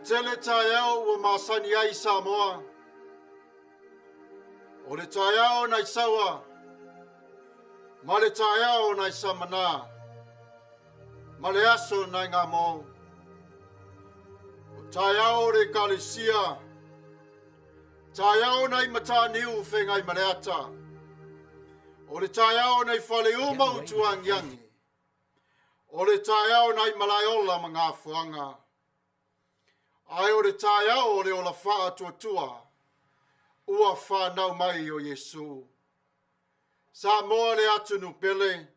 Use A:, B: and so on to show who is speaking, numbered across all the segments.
A: tele tayao wa masani ai Samoa. O le tayao na isawa. Ma le tayao na isamana. Ma le aso na ngamo. O tayao le kalisia. Tayao na imata niu whengai mareata. O le tayao na ifale uma utuang yangi. O le tayao na imalaiola mga fuanga. Ai o le tayao o le ola faa tuatua. Ua whanau mai o Yesu. Sa moa le atunu pele.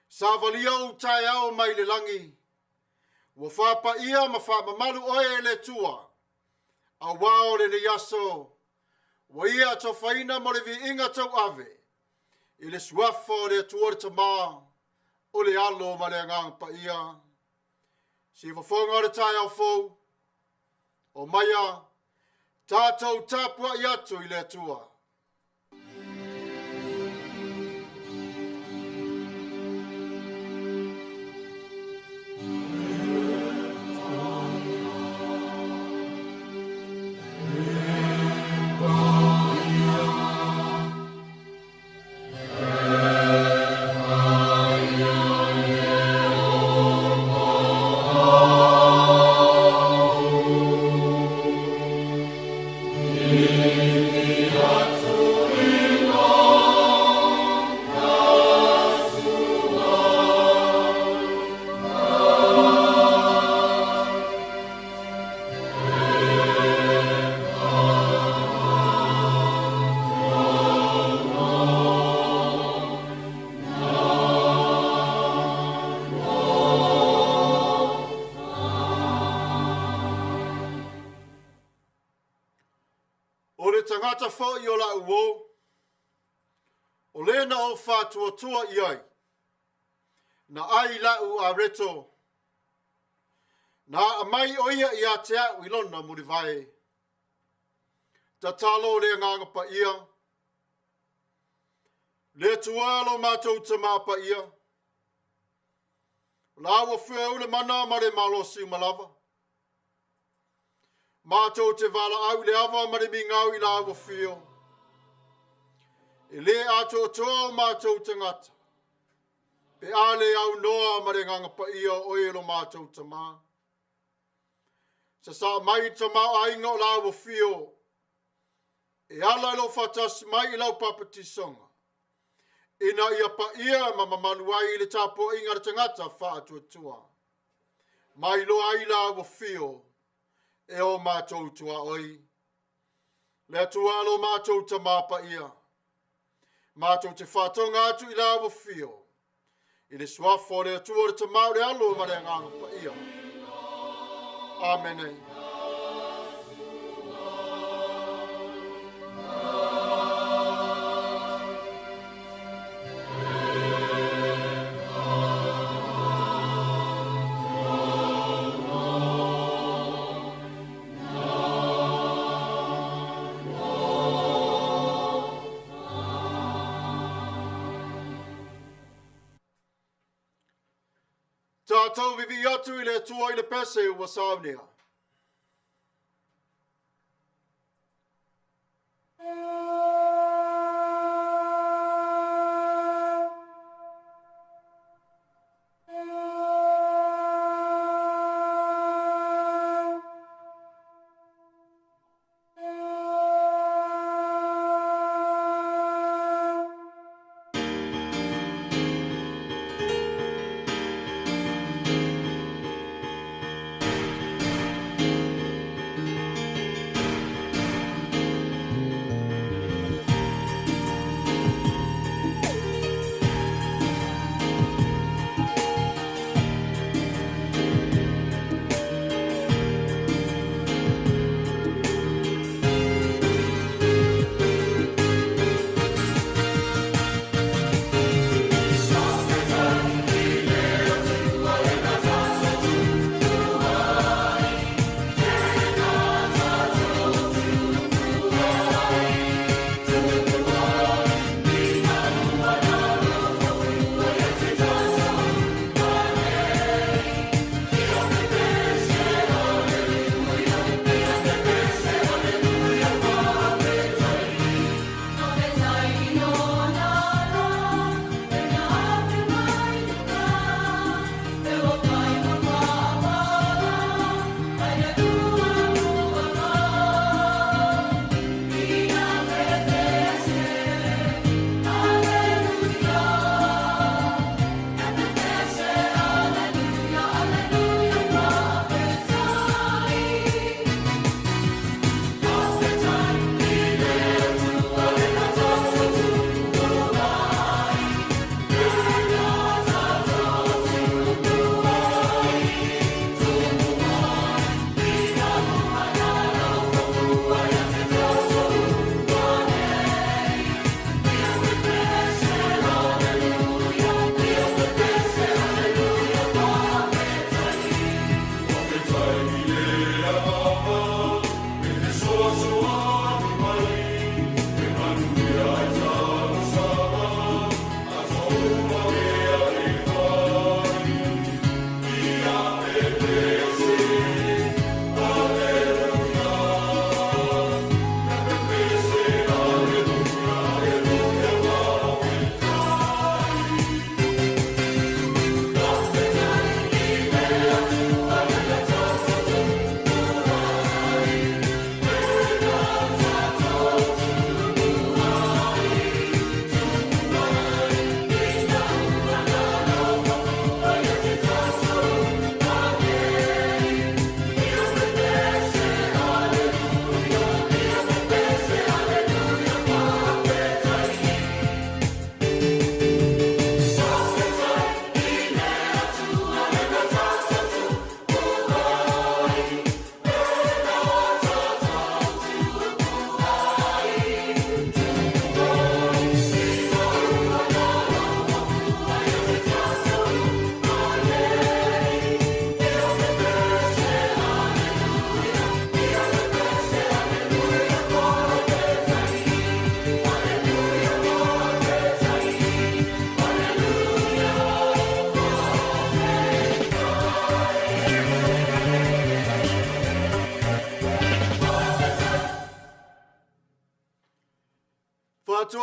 A: Savali o tayao mai le langi. Ua whapaia ma whamamalu oe le tua. A wao le yaso. Wa ia to whaina mo le vi inga tau ave. I le suafo le tuore tama. O le alo ma le ngang paia. Si wafonga o le tayao fou. O Maia, Tatou Tapua'i atu I le Atua. Tagata fo'i o la uo. O lena o whātua iai. Na ai la u a reto. Na amai oia I a te au ilona muri vai. Ta talo le nganga pa ia. Le tualo mātou te māpa ia. La ua whia ule mana ma le malosi malava. Mātou te wala au le awa mare mi ngau I la awa whio. E le ato toa o mātou tangata. Pe ale au noa mare nganga pa ia o elo mātou tama. Sa mai tama ainga o la awa whio. E ala ilo fatas mai I lau papatisonga. Ina ia pa ia ma Manuia le Tapua'i ngara tangata wha atua. Mai lo ai la awa whio. E o mātou tua oi. Le atua lo mātou ta māpa ia. Mātou te whātonga atu I la awa whio. I le suafo le atua le ta maure alo ma le nganga pa ia. Amen. Tatou vivi atu I le atua I le pese ua Saunia.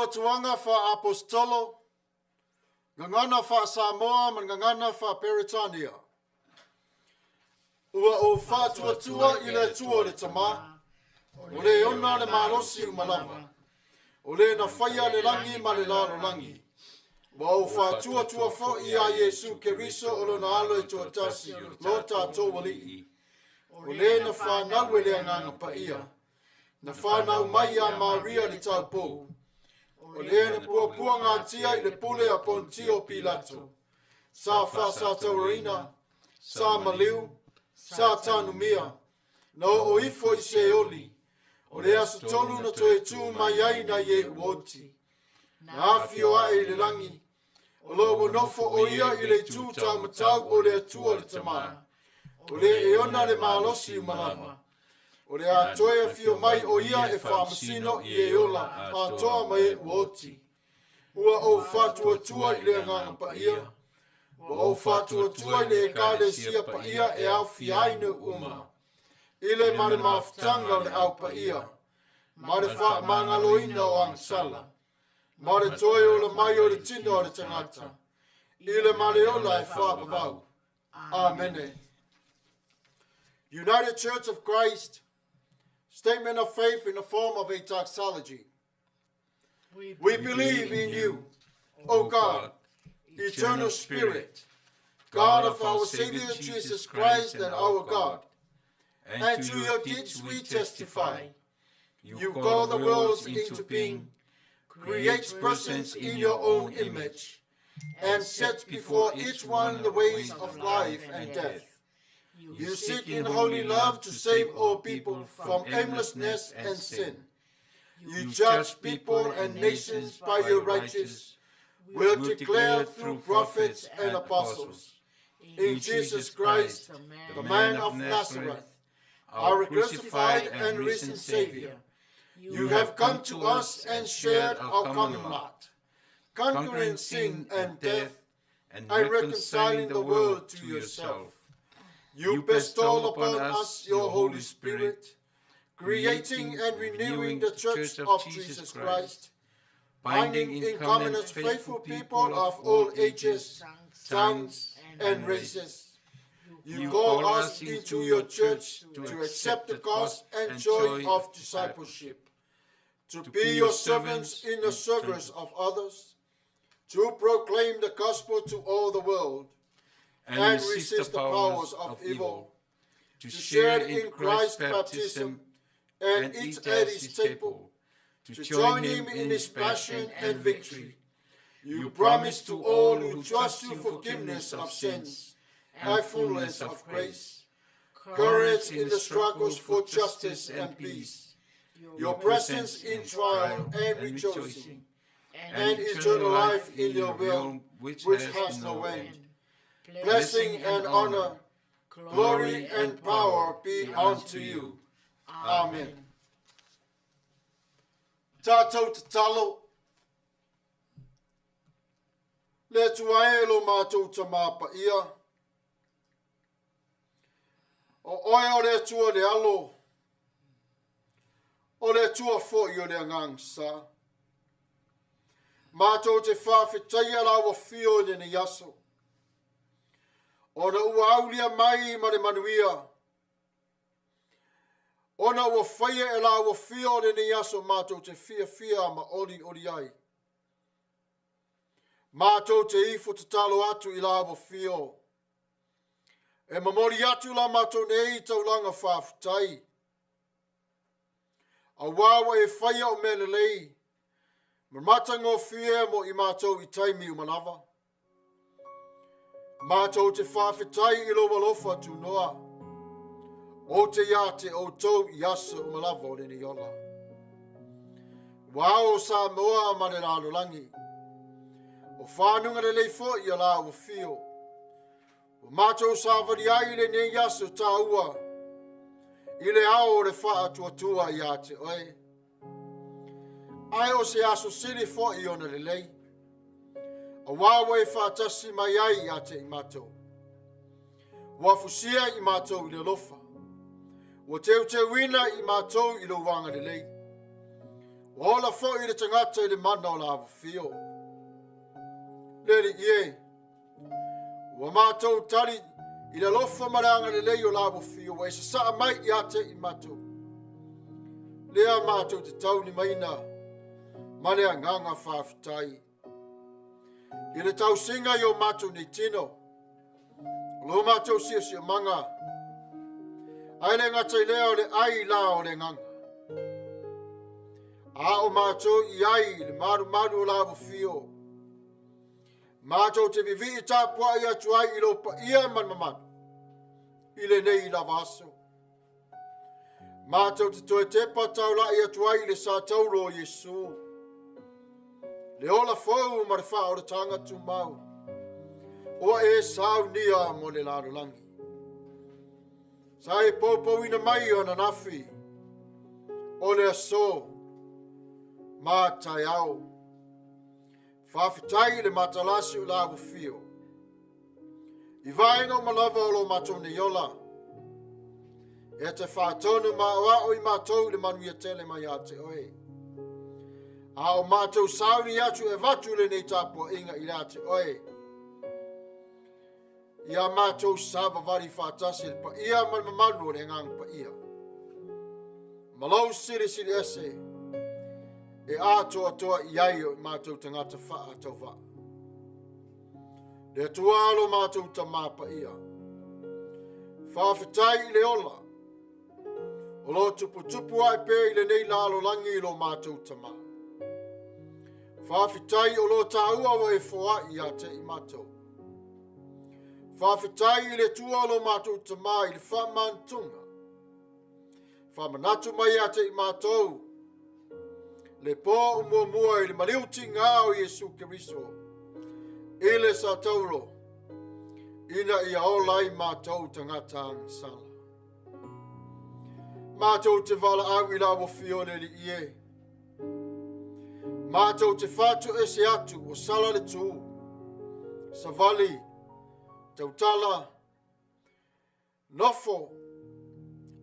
A: tuanga fa apostolo, ngangana fa Samoa, ngangana fa Peritania. Ua o fa tua ile tua le tama, o le ona le marosi umalava, o le na faya le langi ma le lalo langi. Wa o fa tua fo ia Yesu Keriso o na alo e tuatasi, lo Tatou Alii. O le na fa nawe le anganga Paia, na fa na Maia Maria li Tapua'i. O le na pua ngā tia i le pule a Pontio Pilato. Sa fa sa taurina, sa maliu, sa tanumia, no o ifo i se oli. O le aso tolu na toe tu mai ai na ye uoti. Na afio a e le langi. O lo nofo o ia i le tu ta matau o le atua le tamā. O le e ona le malosi umalama. O le atoe fio mai o ia e whamasino i e ola a toa mai uoti. Ua o fatua tua i le nganga Paia. Ua o fatua tua i le e kāle sia Paia e au fiaine uma. Ile mare mafutanga le au Paia. Mare wha mangaloina o angsala. Mare toe o le mai o le tino o le tangata. Ile mare ola e wha. Amen. United Church of Christ, statement of faith in the form of a doxology. We believe in you, O God, eternal Spirit, God of our Savior Jesus Christ and our God. And to your deeds we testify. You call the worlds into being, create persons in your own image, and set before each one the ways of life and death. You seek in holy love to save all people from aimlessness and sin. You judge people and nations by your righteous will declare through prophets and apostles. In Jesus Christ, the man of Nazareth, our crucified and risen Savior, you have come to us and shared our common lot, conquering sin and death, and reconciling the world to yourself. You bestow upon us your Holy Spirit, creating and renewing the Church of Jesus Christ, binding in covenant faithful people of all ages, tongues, and races. You call us into your church to accept the cost and joy of discipleship, to be your servants in the service of others, to proclaim the gospel to all the world, and resist the powers of evil, to share in Christ's baptism and eat at his table, to join him in his passion and victory. You promise to all who trust you forgiveness of sins and fullness of grace, courage in the struggles for justice and peace, your presence in trial and rejoicing, and eternal life in your realm which has no end. Blessing and honor, glory and power be unto you. Amen. Tatou te talo. Le tuaelo mātou tamā Paia. O oe o le tua le alo. O le tua fo i o le angangsa. Mātou te whawhitai ala wa fio ne ne yaso. Ona ua aulia mai ma le Manuia. Ona ua whaia e la ua fia o ne yaso mātou te fia ma oli ai. Mātou te ifo te talo atu i la ua fia. E mamori atu la mātou ne i taulanga whawhitai. A wawa e whaia o mele lei. Mamata ngō fia mo i mātou I taimi umanawa. Mātou te whawhitai I lowa lofa tu noa. O te ia te o tau I asa umalawa o nene ola. Wao sa moa ma le rālo langi. O whanunga le leifo I ala o fio. O mātou Savali ai le ne yaso tā ua. I le ao le wha atua I a te oe. Ai o se aso siri fo I ona le lei. A wawa e whaatasi mai ai I a te I mātou. Wafusia I mātou I le lofa. Wa teu wina I mātou I lo wanga le lei. Ola fo i le tangata i le mana o la fio. Lele ie. Wa mātou tali i le lofa maranga le leo la fio. Wa isa saa mai i ate i mātou. Lea mātou te tau ni maina. Male a nganga whaafitai. I le tau singa i o mātou ni tino. Lo mātou sia manga. Ai le ngata i leo le ai la o le nganga. A o mātou i ai le maru o la fio. Mātou te vivi i Tapua'i atu ai i lo Paia man. I le nei la vaso. Mātou te toe te patau la i atu ai le sa tauro Yesu. Le ola fau ma le wha o le tanga tu mau. Oa e Sauniga mo le laro langi. Sa e popo ina mai o na nafi. O le aso. Matafeo. Fafitai le matalasi o la fio. I vaenga o malava o lo mātou ni yola. E te whātonu māua o i mātou le Manuia tele mai a te oe. A o mātou sauni atu e vatu le nei Tapua'i inga i la te oe. Ia mātou Savali whātasi le Paia man mamanu o le ngang Paia. Malau siri ese. E atoa i ai o mātou tangata wha atau wha. Le tualo mātou ta Paia. Whawhitai i le ola. O lo tupu ai pe i le nei lalo langi i lo mātou ta mā. Whawhitai o lo tāua wa e foa i a te i mātou. Whawhitai i le tualo mātou ta mā i le whamantunga. Whamanatu mai a te i mātou. Le po mua i le maliuti ngā o Yesu Keriso. I le sa tauro. Ina i aolai mātou tangata sala. Mātou te wala au i la wafio le li ie. Mātou te whātu e se atu o sala le tū. Savali. Tautala. Nofo.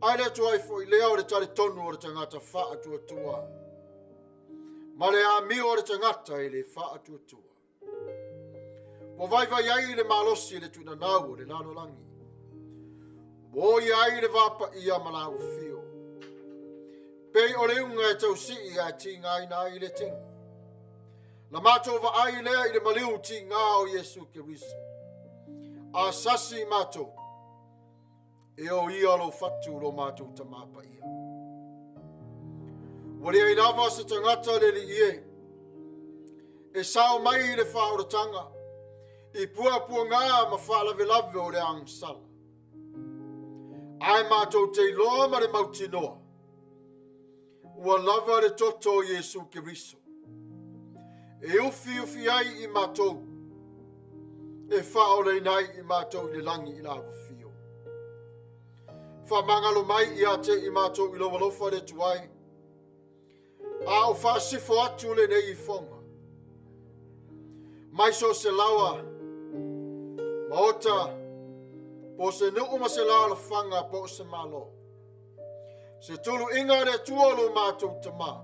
A: Ai le tuai fo i leo le tali tonu o le tangata wha atua. Ma le a mi o le tangata i le wha atua. Mo vai ai le malosi le tuna nau o le lano langi. Mo i ai le vapa i a malau fio. Pei o le unga e tau si i a ti ngai na i le ting. La mātou va ai lea i le maliu ti ngā o Yesu Keriso. A sasi mātou. E o ia lo fatu lo mātou ta māpa ia. Wari ai nawa se tangata le li ie. E sao mai i le whaoratanga. I pua ngā ma whaalawe o le angsala. Ai mātou te iloa ma le mauti noa. Ua lava le toto Yesu Keriso. E ufi ai i mātou. E whaole nai i mātou i le langi i lawa fio. Whamangalo mai i ate i mātou i lowa lofa le tuai. A o Faasifo atu le nei Ifoga. Mai so se lawa. Maota. Po se nuu ma se lawa la fanga po se malo. Se tulu inga le tuolo mātou tama.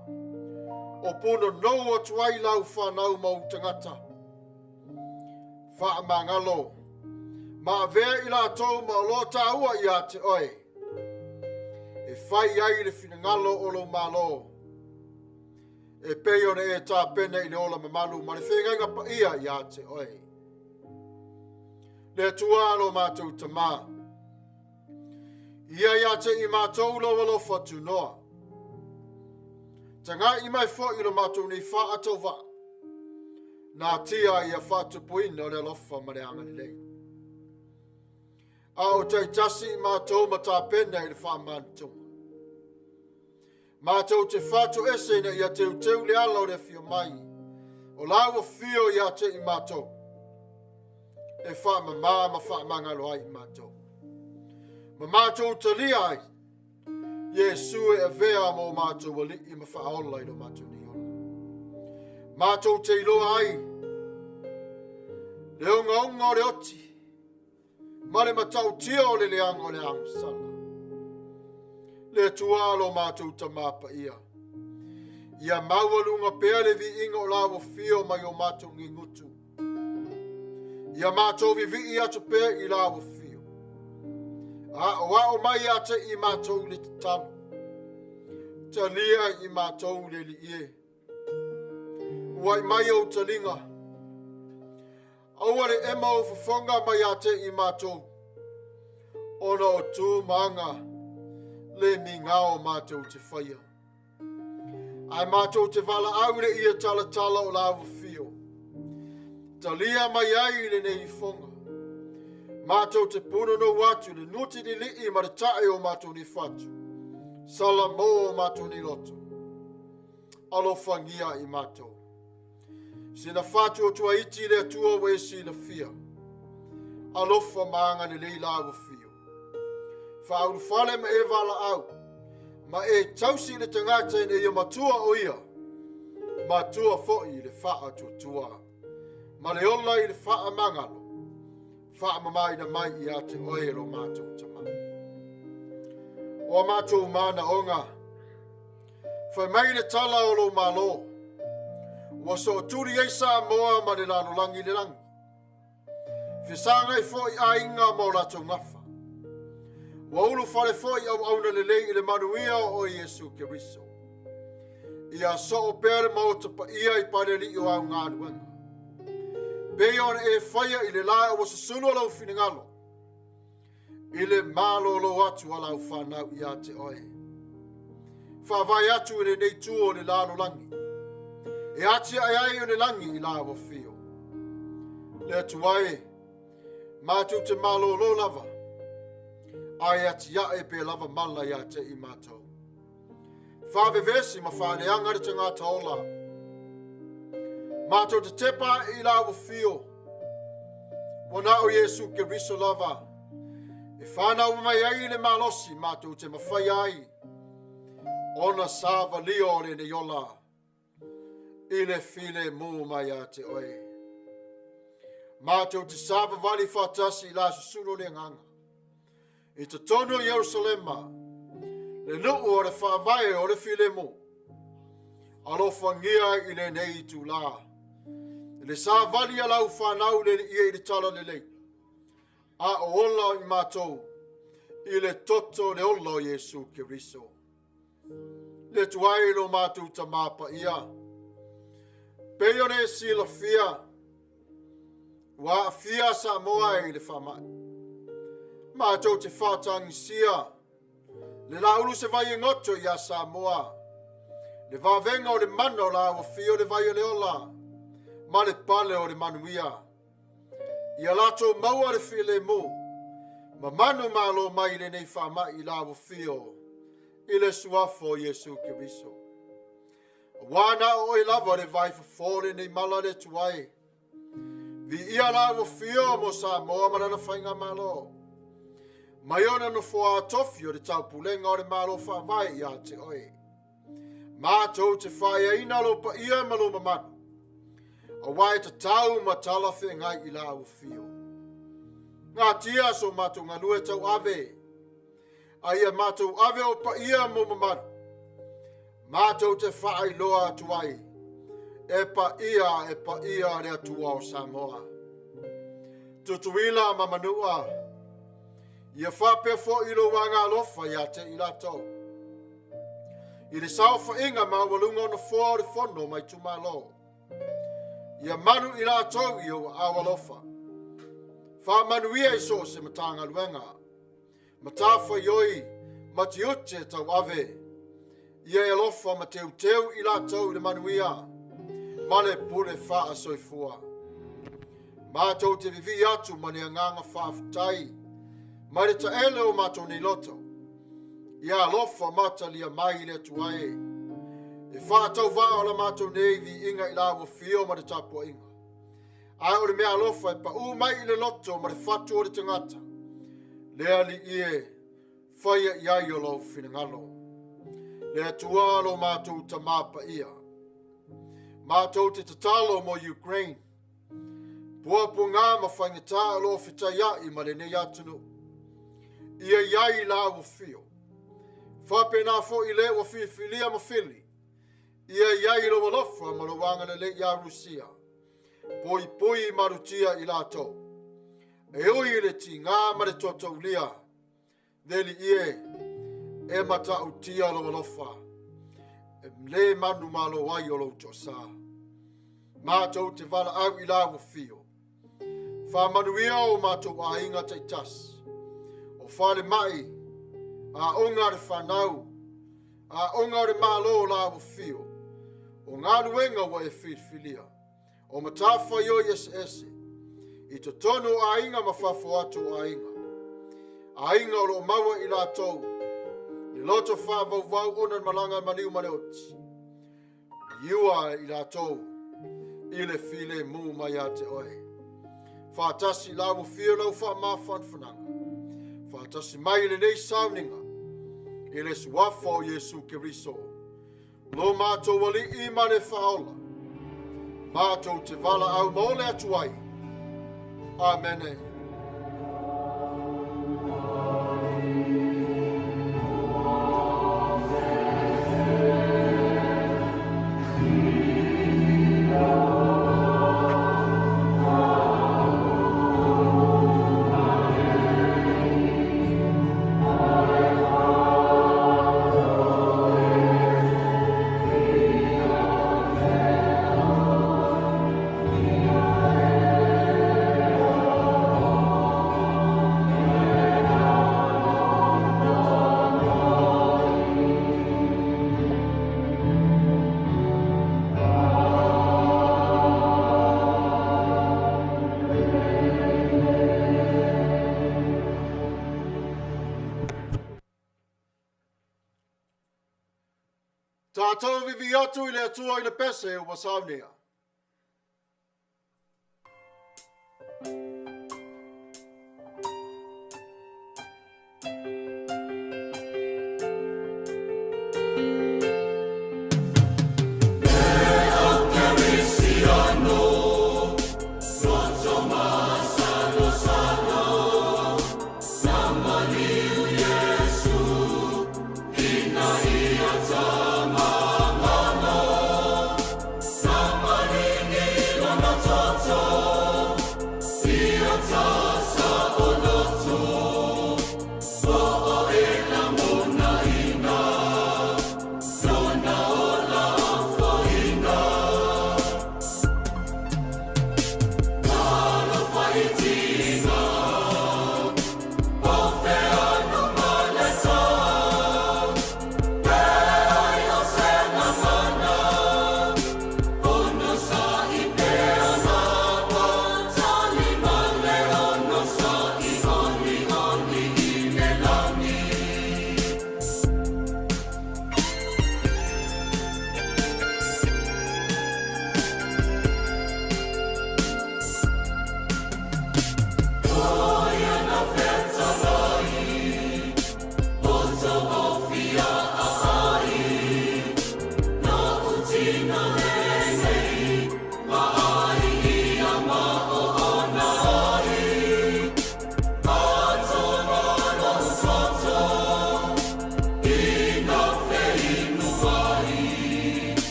A: O puno nou o tuai lau whanau mau tangata. Wha mangalo. Ma vea i la tau ma lo taua i a te oe. E whai ai le finangalo o lo malo. E peo ne e tā pene i le ola mamalu. Ma le whenga pa ia i a te oe. Le tualo mātou tama. Ia ia te i mātou loa lofa tu noa. Tanga i mai fo i lo mātou ni wha atau wa. Nā tia i a whātupuina o le lofa ma le angani lei. A o te tasi i mātou ma tā pena i le wha mātunga. Mātou te whātu ese na i a teu le ala o le fio mai. O lawa fio i a te i mātou. E wha ma wha mangalo ai i mātou. Ma mātou te lia ai. Yesu e vea mo mātou wali i ma whaola i lo mātou ni ona. Mātou te iloa ai. Le unga o le oti. Ma le matau tia o le leanga o le angsana. Le tualo mātou ta māpa ia. Ia maualunga pea le vi inga o lawa fio mai o mātou ngingutu. Ia mātou vi atu pea I lawa fio. O Maia te I mātou le tatamu. Talia I mātou le li ie. Wai mai o talinga. Aua le ema o fafonga mai a te I mātou. Ona o tū maanga le minga o mātou te whaia. Ai mātou te wala au le ia tala o lawa fio. Talia mai ai le nei Ifoga. Mātou te puno no watu le nuti ni li ma le tae o mātou ni whatu. Sala mo o mātou ni loto. Alofangia I mātou. Sina whatu o tua iti le atua we si na fia. Alofa maanga ni lei lawa fio. Whauru whale ma e wala au. Ma e tausi le tangata ne ia matua o ia. Matua fo'i le wha tua. Ma le ola I le wha mangalo. Wha mamai na mai I ate oe lo mātou tama. O mātou mana onga. Whai mai le tala o lo malo. Wa so turi e sa moa ma le lano langi le langi. Fisanga I fo'i a inga mo lato ngafa. Wa ulu fale fo'i au auna le lei I le Manuia o Yesu Keriso. Ia so o pere mo Tapua'i I pare li o au ngā duanga. Beon e whaia I le lae o susulu lau finingalo. I le malo lo atu ala u whanau I ate oe. Whawai atu I le nei tu o le lano langi. E ati ai o le langi I lawa fio. Le atuai, mātou te malo lo lava. Ai ati ia e pe lava mala ia te I mātou. Whawevesi ma whaneanga te ngāta ola. Mātou te tepa I lawa fio. Wana o Yesu Keriso lava. E whanau mai ai le malosi mātou te mawhai ai. Ona Savali o le ne yola. I le file mu mai a te oe. Mātou te Savali whatasi I la susuro le nganga. I te tono Yerusalema. Le nuu o le whawai o le file mu. Alofangia I le nei tu la. Le Savali a lau whanau le I le tala le lei. A o ola I mātou. I le toto le ola Yesu Keriso. Le tuai lo mātou ta Paia. Peone si la fia. Wa fia sa moa I le whamai. Mātou te whatangi sia. Le laulu se vai ngoto ia sa moa. Le vavenga o le mano la wa fio le vai o le ola. Ma le pale o le Manuia. Ia lato maua le file mu. Ma manu malo mai le nei whamai I la wa fio. I le suafo Yesu Keriso. Wana o I lava le vai fafore nei mala le tuai. Vi ia la wa fio mo sa moa marana whainga malo. Mai ona no fua tofi o le taupulenga o le malo whawai ia te oe. Mātou te whaia ina lopa ia malo mamanu. A wai te tau ma talafe ngai I la wa fio. Ngā tia so mātou ngalue tau ave. Aia mātou ave o pa ia mo mamanu. Mātou te whaai loa tuai. E pa ia rea tua o Samoa. Tutuila ma Manua. Ia whapea fo I lo wanga alofa ia te I latou. I le sao whainga ma walunga no fua o le fono mai tumalo. Ia manu I latou I o awalofa. Wha Manuia I so se matanga luenga. Matafeo matiute tau ave. Ia e lofa ma teu I latou le Manuia. Ma le pure wha soifua. Mātou te vivi atu ma ne nganga whaafutai. Ma le taele o mātou nei loto. Ia lofa mata lia mai le tuae. E whaatau vaa o la mātou nei vi inga I la fio ma le Tapua'i. Ai o le mea lofa e pa u mai I le loto ma le whatu o le tangata. Le ali ie, whaia iai o lau whinangalo. Le atua lo mātou ta Paia. Mātou te tatalo mo Ukraine. Puapu ngā ma whaingata alo whitaia I ma le nei atunu. Ia iai la wa fio. Whape nā fo I le wa whiwhilia ma whili. Ia iai lo walofa maruanga na le ia Rusia. Poi marutia i lato. E oi le ti ngā mare toto ulia. Deli ie e Matau-tia lo walofa. E mle manu malo wai o lo tosa. Mātou te wala au i la wafio. Fa Manuia o mātou a inga te tas. O whale mai a onga re whanau. A onga re malo la wafio. O ngā ruenga wa e whiwhilia. O Matafeo ese. I to tono a inga mawhafo atu a inga. A inga o lo maua i la tau. Ni loto whāwau ona malanga maniu maneoti. Iua i la tau. Ile file mu Maia te oe. Whātasi la wafio lau wha mawhan whananga. Whātasi mai le nei Sauniga. Ile suafa o Yesu Keriso. Lo mātou wali i mane whaola. Mātou te wala au maole atuai. Amene. Tatou vivi atu I le atua I le pese o Sauniga.
B: Sama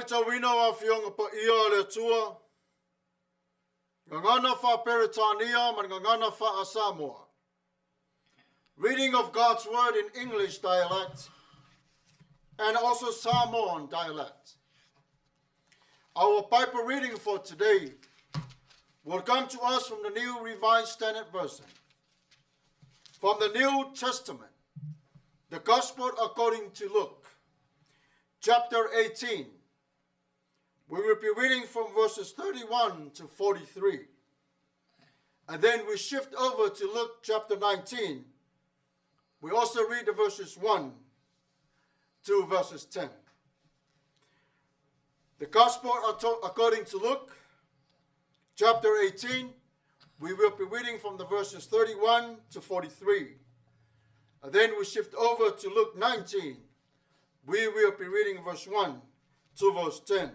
A: Faitau a fionga Paia le Atua. Ngangana fa Peritania, man ngangana fa Samoa. Reading of God's word in English dialect and also Samoan dialect. Our Bible reading for today will come to us from the New Revised Standard Version. From the New Testament, the Gospel according to Luke, chapter 18. We will be reading from verses 31 to 43. And then we shift over to Luke chapter 19. We also read the verses 1 to verses 10. The Gospel according to Luke, chapter 18, we will be reading from the verses 31 to 43. And then we shift over to Luke 19. We will be reading verse 1 to verse 10.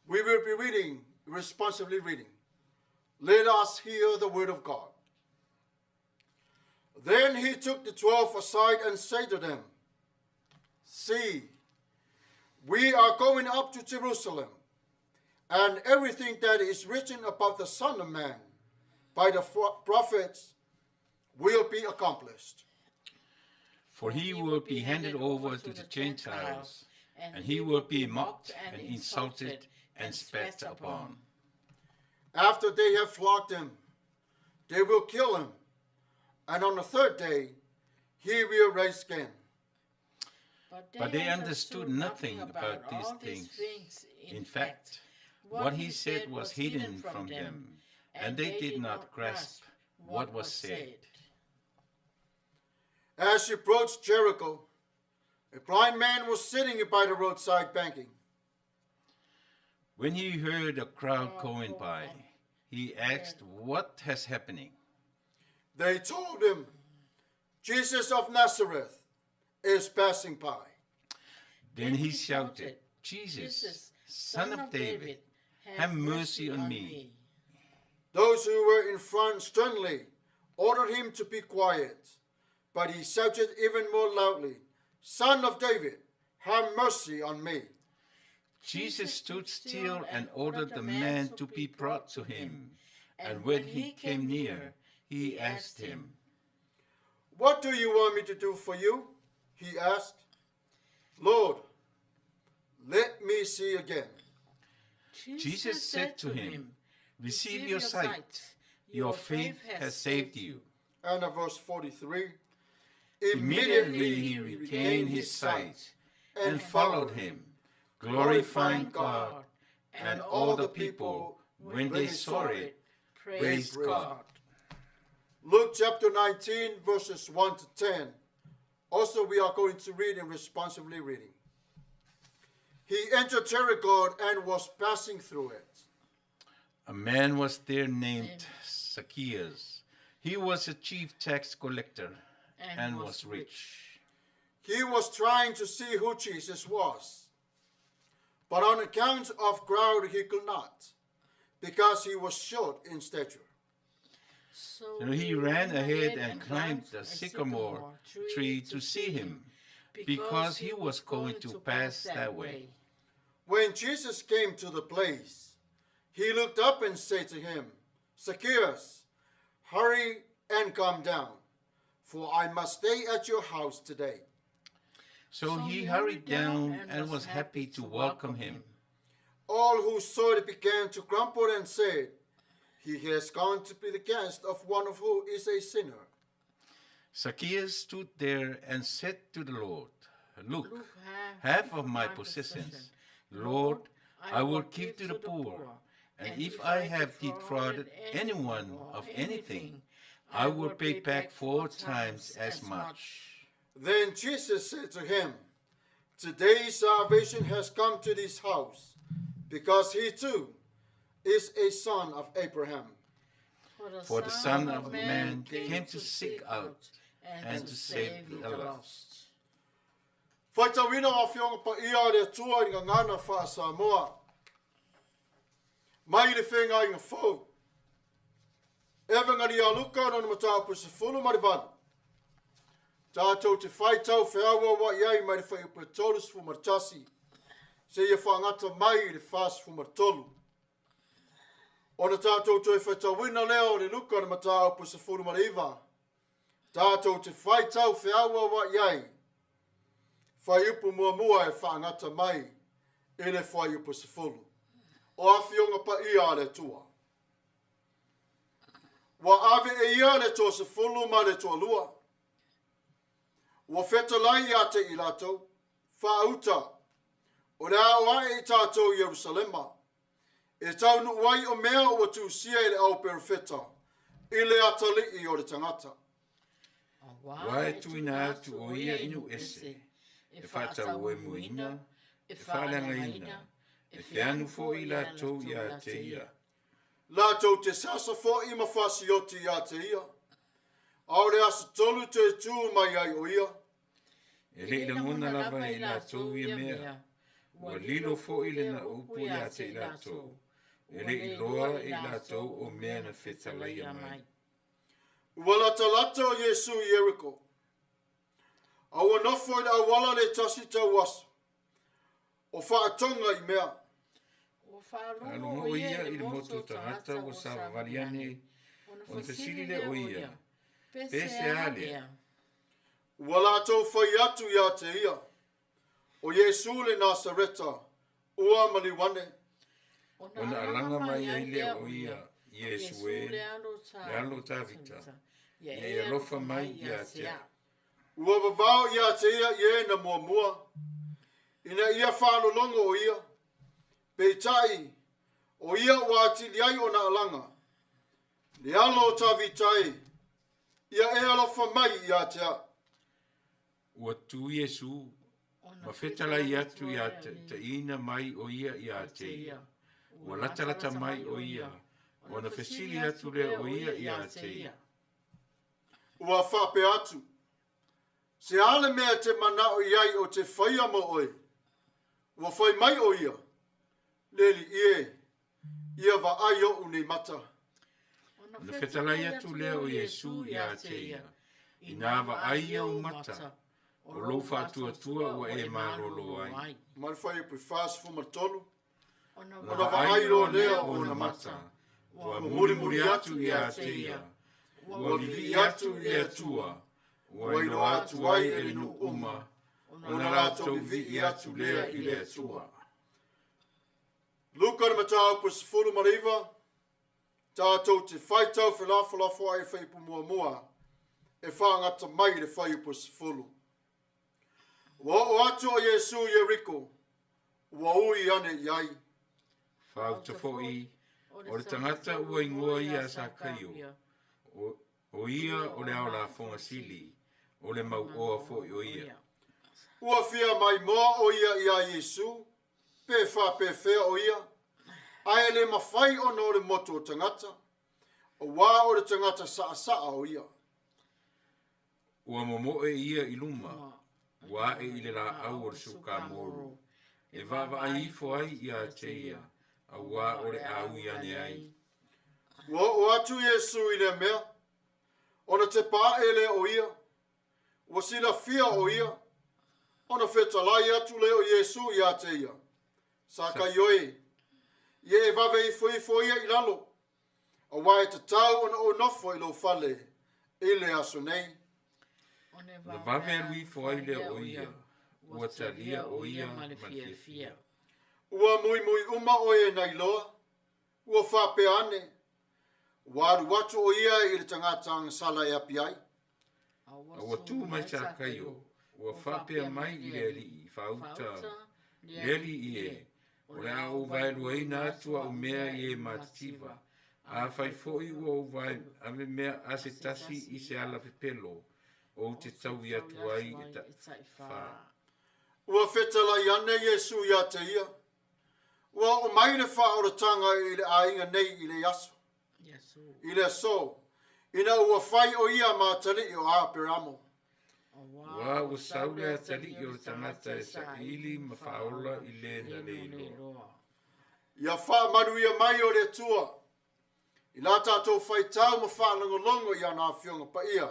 A: We will be reading, responsively reading. Let us hear the word of God. Then he took the 12 aside and said to them, See, we are going up to Jerusalem, and everything that is written about the Son of Man by the prophets will be accomplished.
B: For he will be handed over to the Gentiles, and he will be mocked and insulted and spat upon.
A: After they have flogged him, they will kill him, and on the third day he will rise again.
B: But they understood nothing about these things. In fact, what he said was hidden from them, and they did not grasp what was said.
A: As he approached Jericho, a blind man was sitting by the roadside begging.
B: When he heard a crowd going by, he asked what has happening.
A: They told him, Jesus of Nazareth is passing by.
B: Then he shouted, Jesus, Son of David, have mercy on me.
A: Those who were in front sternly ordered him to be quiet, but he shouted even more loudly, Son of David, have mercy on me.
B: Jesus stood still and ordered the man to be brought to him. And when he came near, he asked him,
A: What do you want me to do for you? He asked. Lord, let me see again.
B: Jesus said to him, Receive your sight. Your faith has saved you.
A: And in verse 43,
B: Immediately he regained his sight and followed him, glorifying God, and all the people, when they saw it, praised God.
A: Luke chapter 19, verses 1 to 10. Also, we are going to read in responsively reading. He entered Jericho and was passing through it.
B: A man was there named Zacchaeus. He was a chief tax collector and was rich.
A: He was trying to see who Jesus was, but on account of crowd he could not, because he was short in stature.
B: So he ran ahead and climbed the sycamore tree to see him, because he was going to pass that way.
A: When Jesus came to the place, he looked up and said to him, Zacchaeus, hurry and come down, for I must stay at your house today.
B: So he hurried down and was happy to welcome him.
A: All who saw it began to grumble and said, He has gone to be the guest of one of who is a sinner.
B: Zacchaeus stood there and said to the Lord, Look, half of my possessions, Lord, I will give to the poor, and if I have defrauded anyone of anything, I will pay back 4 times as much.
A: Then Jesus said to him, Today salvation has come to this house, because he too is a son of Abraham.
B: For the Son of Man came to seek out and to save the lost.
A: Faitau a fionga Paia le Atua i ngana fa Samoa. Mai le whenga i ngā whau. Ewa ngari a Luka no Matafeo se fulu marivana. Tatou te Faitau whiawa wa iai mai le whai upa tolus fu martasi. se ia whaangata mai le Faasifo matolu. O na tātou toi Faitau leo le Luka na Manatu-Autu se furu mariva. Tātou te Faitau whiaua wa iai. Whaiupu mua e whaangata mai e le whaiupu se furu. O awhionga Paia le tua. Wa ave e ia le tō se furu ma le tō lua. Wa whetalai ia te i latou. Whauta. O rea oa e tātou Yerusalema. E tau nu wai o mea o Tusi e le au perifeta. I le atali i o le tangata.
B: Wa e tuina atu o ia inu ese. E whatau e muina. E whalanga ina. E whianu fo i la tau ia te ia.
A: La tau te sasa fo i mawhasioti ia te ia. Au le asa tolu te tū mai ai o ia.
B: E le ila ngona lava i la tau ia mea. Wa lilo fo i le na upu ia te i la tau. E le iloa i la tau o mea na whetalaia mai.
A: Wala talata o Yesu i Eriko. Awa nofo i la wala le tasi tau waso. O whaatonga i mea.
B: Alunga o ia i le moto tagata o Savali ane. O na whesiri le o ia. Pese alea.
A: Wala tau whai atu ia te ia. O Yesu le Nasareta. Ua maliwane.
B: O na alanga mai ai le o ia. Yesu e. Le alo tavita. Ia alofa mai ia te.
A: Ua vavao ia te ia ie na mua. Ina ia whalolongo o ia. Peitai. O ia ua atili ai o na alanga. Le alo tavitai. Ia e alofa mai ia te.
B: Ua tu Yesu. Ma whetalai atu ia te ina mai o ia ia te ia. Ua latalata mai o ia. Ua na whesili atu le o ia ia te ia.
A: Ua whape atu. Se ale mea te mana o iai o te whaia mo oi. Ua whai mai o ia. Leli ie. Ia wa ai o unei mata.
B: Na whetalai atu le o Yesu ia te ia. Ina wa ai o mata. O lo whātua ua e marolo ai.
A: Mai whai pui Faasifo matolu.
B: Ona wa ai lo lea o na mata. Ua muri atu ia te ia. Ua vivi atu ia tua. Ua ilo atu ai e nu uma. Ona rato vivi atu lea i lea tua.
A: Luka na Manatu-Autu se furu mariva. Tātou te Faitau whelafo ai whaipu mua. E whaangata mai le whaipu se furu. Wa o atu o Yesu Yeriko. Wa ui ane iai.
B: Whauta fo'i. O le tangata ua ingoa ia sa kaio. O ia o le ao la fonga sili. O le mau oa fo'i o ia.
A: Ua fia mai moa o ia ia Yesu. Pe whea o ia. Ai le mawhai o no le moto o tangata. O wā o le tangata saa o ia.
B: Ua momo e ia iluma. Wa e ile la au o suka moru. E vava ai fo ai ia te ia. A wa o le au ia ne ai.
A: Wa o atu Yesu i le mea. Ona te pā ele o ia. Wa sila fia o ia. Ona whetalai atu le o Yesu ia te ia. Saka yoe. Ie e vave i fo ia i lalo. A wa e te tau ona o nofo i lo fale. Ile aso nei.
B: Na vave alui fo ai le o ia. Ua talia o ia malfia.
A: Ua mui uma o e nai loa. Ua whape ane. Ua watu o ia i le tangata sala e api ai.
B: Ua tu mai sa kaio. Ua whape mai i le li. Whauta. Leli i e. O le au vai luaina atua o mea i e matitiva. A fai foi ua o vai ave mea ase tasi i se ala pepelo. O te tau i atu ai e ta wha.
A: Ua whetala i ane Yesu ia te ia. Ua o mai le wha o le tanga i le ainga nei i le yaso. I le so. Ina ua whai o ia mātali i o a peramo.
B: Ua ua saule a tali i o le tangata e sa ili ma whaola i le na leilo.
A: Ia wha manuia mai o le tua. I la tātou Faitau ma wha langolongo i ana whionga Paia.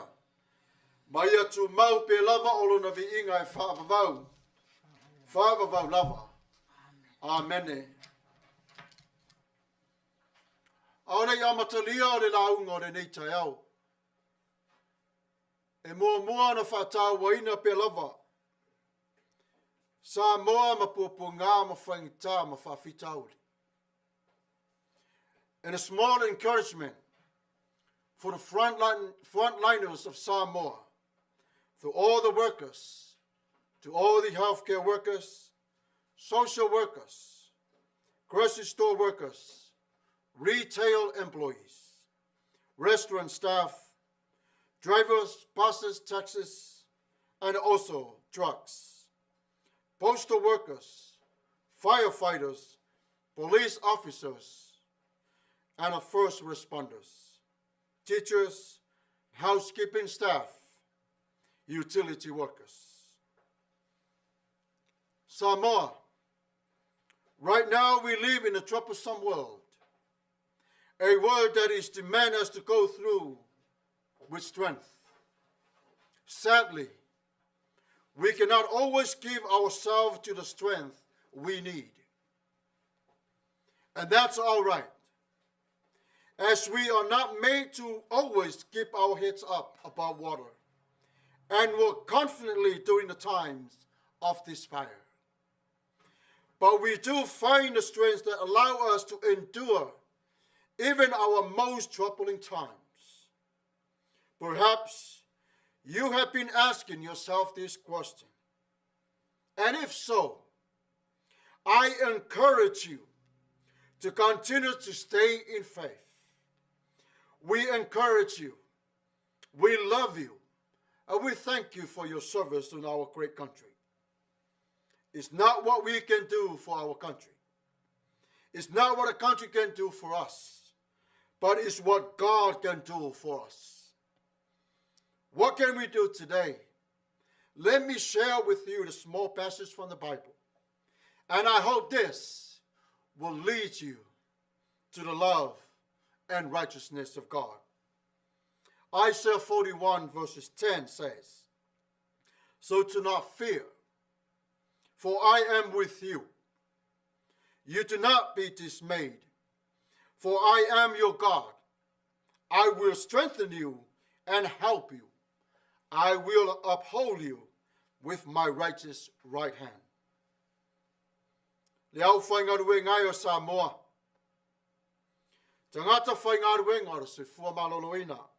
A: Maia tu mau pe lava o lona vi inga e whaavavau. Whaavavau lava. Amen. Aore ia matalia o le launga o le nei tai au. E mua na Faitau waina pe lava. Samoa mapupunga mawhaingita mawhawhitauri. And a small encouragement for the frontliners of Samoa, to all the workers, to all the healthcare workers, social workers, grocery store workers, retail employees, restaurant staff, drivers, buses, taxis, and also trucks, postal workers, firefighters, police officers, and of first responders, teachers, housekeeping staff, utility workers. Samoa, right now we live in a troublesome world, a world that is demanding us to go through with strength. Sadly, we cannot always give ourselves to the strength we need. And that's all right, as we are not made to always keep our heads up above water and work confidently during the times of despair. But we do find the strength that allow us to endure even our most troubling times. Perhaps you have been asking yourself this question. And if so, I encourage you to continue to stay in faith. We encourage you, we love you, and we thank you for your service in our great country. It's not what we can do for our country. It's not what a country can do for us, but it's what God can do for us. What can we do today? Let me share with you the small passage from the Bible. And I hope this will lead you to the love and righteousness of God. Isaiah 41 verses 10 says, "So do not fear, for I am with you. You do not be dismayed, for I am your God. I will strengthen you and help you. I will uphold you with my righteous right hand." Le au whaingarue ngai o Samoa. Tagata whaingarue ngā se fua maloloina.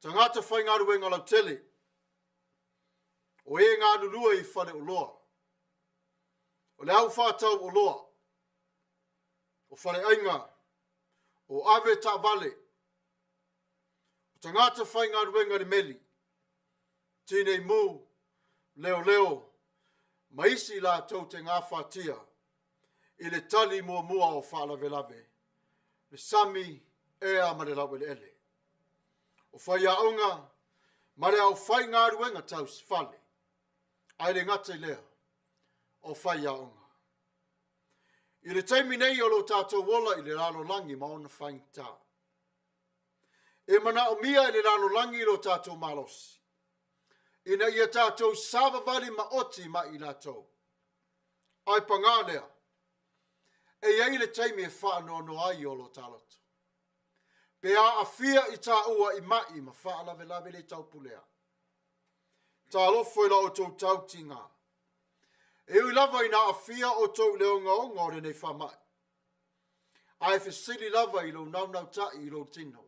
A: Tagata whaingarue ngā lautele. O e ngā nurua I whale o loa. O le au whātau o loa. O whale ainga. O ave Savali. O tagata whaingarue ngā meli. Tine mu, leo leo. Maisi la tau te ngā whātia. I le tali mua o whālawe lawe. Le sami ea ma le lawe le ele. O whai aunga, ma le au whai ngā ruenga tau sifale. Ai le ngate lea, o whai aunga. I le taimi nei o lo tātou wola I le ralo langi ma ona whai tā. E mana o mia I le ralo langi lo tātou malosi. Ina ia tātou savali ma oti ma I lātou. Ai pangā lea. E iai le taimi e whaanono ai o lo tālotu. Pe a awhia I tā ua I mai ma whaalawe lawe le taupulea. Tā lofo I la o tau tautinga. E ui lava I na awhia o tau leonga o ngore nei whamai. Ai whisiri lava I lo naunau tai I lo tino.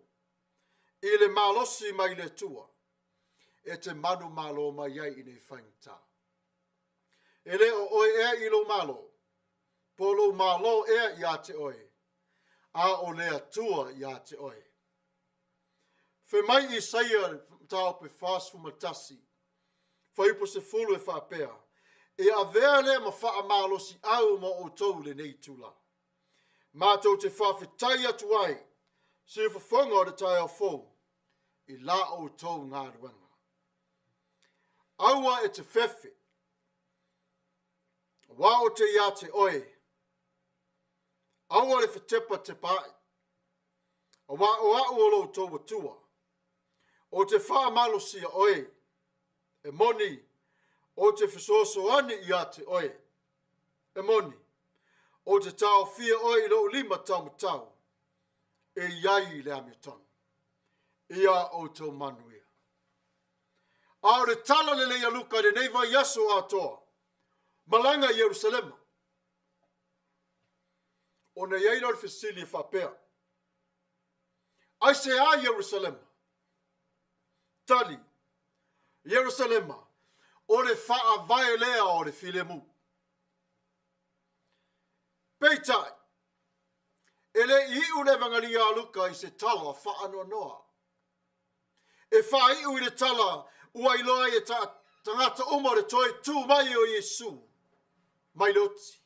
A: I le malosi mai le tua. E te manu malo mai iai I nei whaingta. E le o oe ea I lo malo. Polo malo ea ia te oe. A o lea tua ia te oe. Whe mai I saia tau pe Faasifo matasi. Whaipo se fulu e whapea. E a vea lea ma wha malo si au ma o tau le nei tula. Mātou te whawhetai atu ai. Si whawhonga o te tai au fōu. I la o tau ngā ruanga. Aua e te whewhe. Wa o te ia te oe. Aua le whatepa te pai. O wa o au o lo tau atua. O te wha malo si a oe. E moni. O te whasoso ane ia te oe. e moni, o te tau fia oi lo lima tau, e iai le amitonu, ia o tau Manuia. A o le tala le leia Luka le neiva yaso atoa, malanga Yerusalema, o na iai lor fisili whapea. Ai se a Yerusalema, tali, Yerusalema, o le faa vai lea o le filemu. Peitai, ele iu le vangalia a Luka i se tala faa noa. E faa iu i le tala ua iloa i tangata uma le toi tu mai o Yesu, mai loti.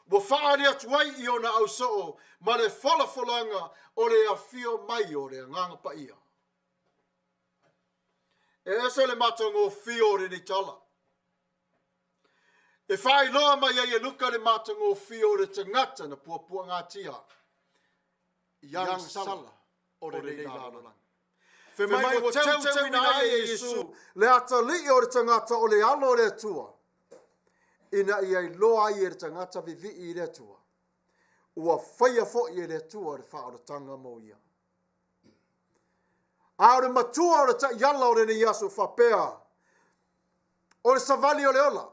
A: Wa faa rea tuai i ona au soo, ma le folanga o le afio mai o le nganga Paia. E esa le matango fio re ni tala. E fai loa mai e Luka le matango fio re tangata na puapua ngatia. Yang sala o le leilalo. Fe mai o teu ina e Yesu le atali o le tangata o le alo le tua. Ina ia i loa i e tangata vivi i le tua. Ua whaia fo i le tua le whaarotanga mo ia. Aore matua o le ta yala o le ni yasu whapea. O le Savali o le ola.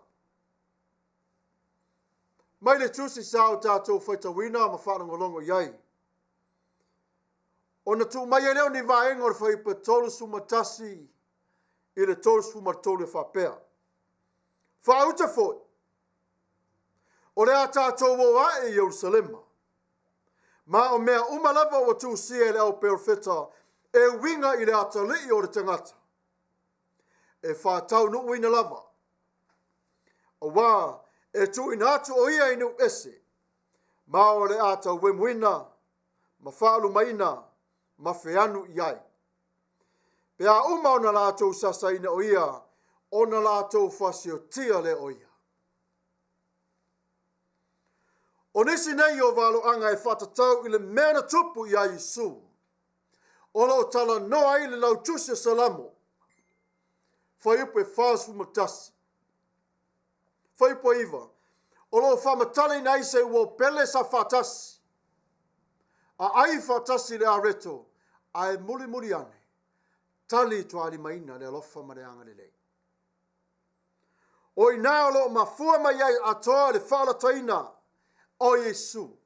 A: Mai le tusi sao Tatou Faitau ma whanangolongo iai. O na tu mai leo ni vaenga o le whaipa tolu sumatasi i le tolu sumatolu whapea. Whauta fo. O le a Tatou o a e Yerusalema. Ma o mea umalava o Tusi e le au perfeta e winga i le atali o le tangata. E Faitau no uina lava. O wā e tu ina atu o ia inu ese. Ma o le ata wemuina, ma whaalu maina, ma whianu iai. Pea uma o na lātou sasaina o ia, o na lātou whasio tia le o ia. O nisi nei o walo anga e whatatau i le mena tupu i a Yesu. O lo tala noa i le lau tusi salamo. Whaiupo e Faasifo matasi. Whaiupo iwa. O lo whamatale nei se ua pele sa whatasi. A ai whatasi le areto. A e muli ane. Tali tuari maina le alofa mareanga le lei. O i nā lo mafua mai ai atoa le whalataina o Yesu.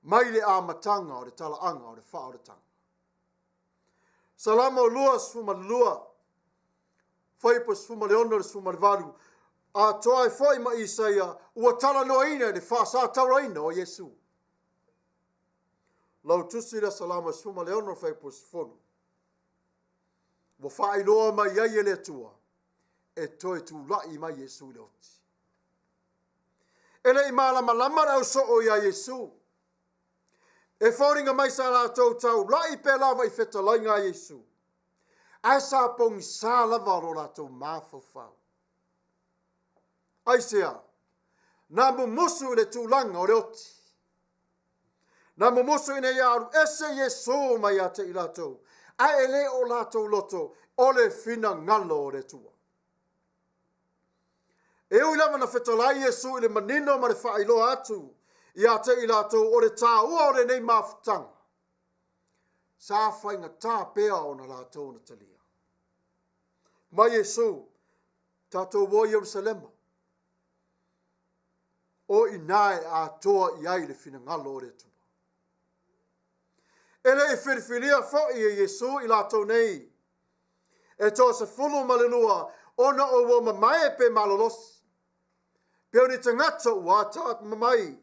A: Mai le amatanga o le talaanga o le whaoratanga. Salamo lua sfuma lua. Whaipa sfuma leona le sfuma le valu. A toa e foi ma Isaia. Ua tala noa ina le whaasa tauraina o Yesu. Lau tusi la salama sfuma leona le whaipa sfunu. Wa whailoa mai ai ele tua. E toi tu lai mai Yesu le oti. Ele i malama lama au so o ia Yesu. E whauringa mai sa la tau lai pe lava i wheta lai ngā Yesu. Ai sa pongi sa lava ro la tau mawhawhau. Ai sea, nā mumusu le tūlanga o le oti. Nā mumusu ina iaru ese Yesu mai ate i la tau. Ai ele o la tau loto o le fina ngalo o le tua. E ui lava na wheta lai Yesu i le manino ma le whailo atu. Ia te i lātou o le tā ua o le nei mafutanga. Sa whainga tā pēa o na lātou na talia. Mai Yesu, tātou o Yerusalema. O i nāe a toa i ai le whina ngalo o le tua. Ele i whiriwhiria fo i Yesu i lātou nei. E tō se fulu malelua ona o wa mamae pe malolosi. Peo ni tangata ua tāt mamai.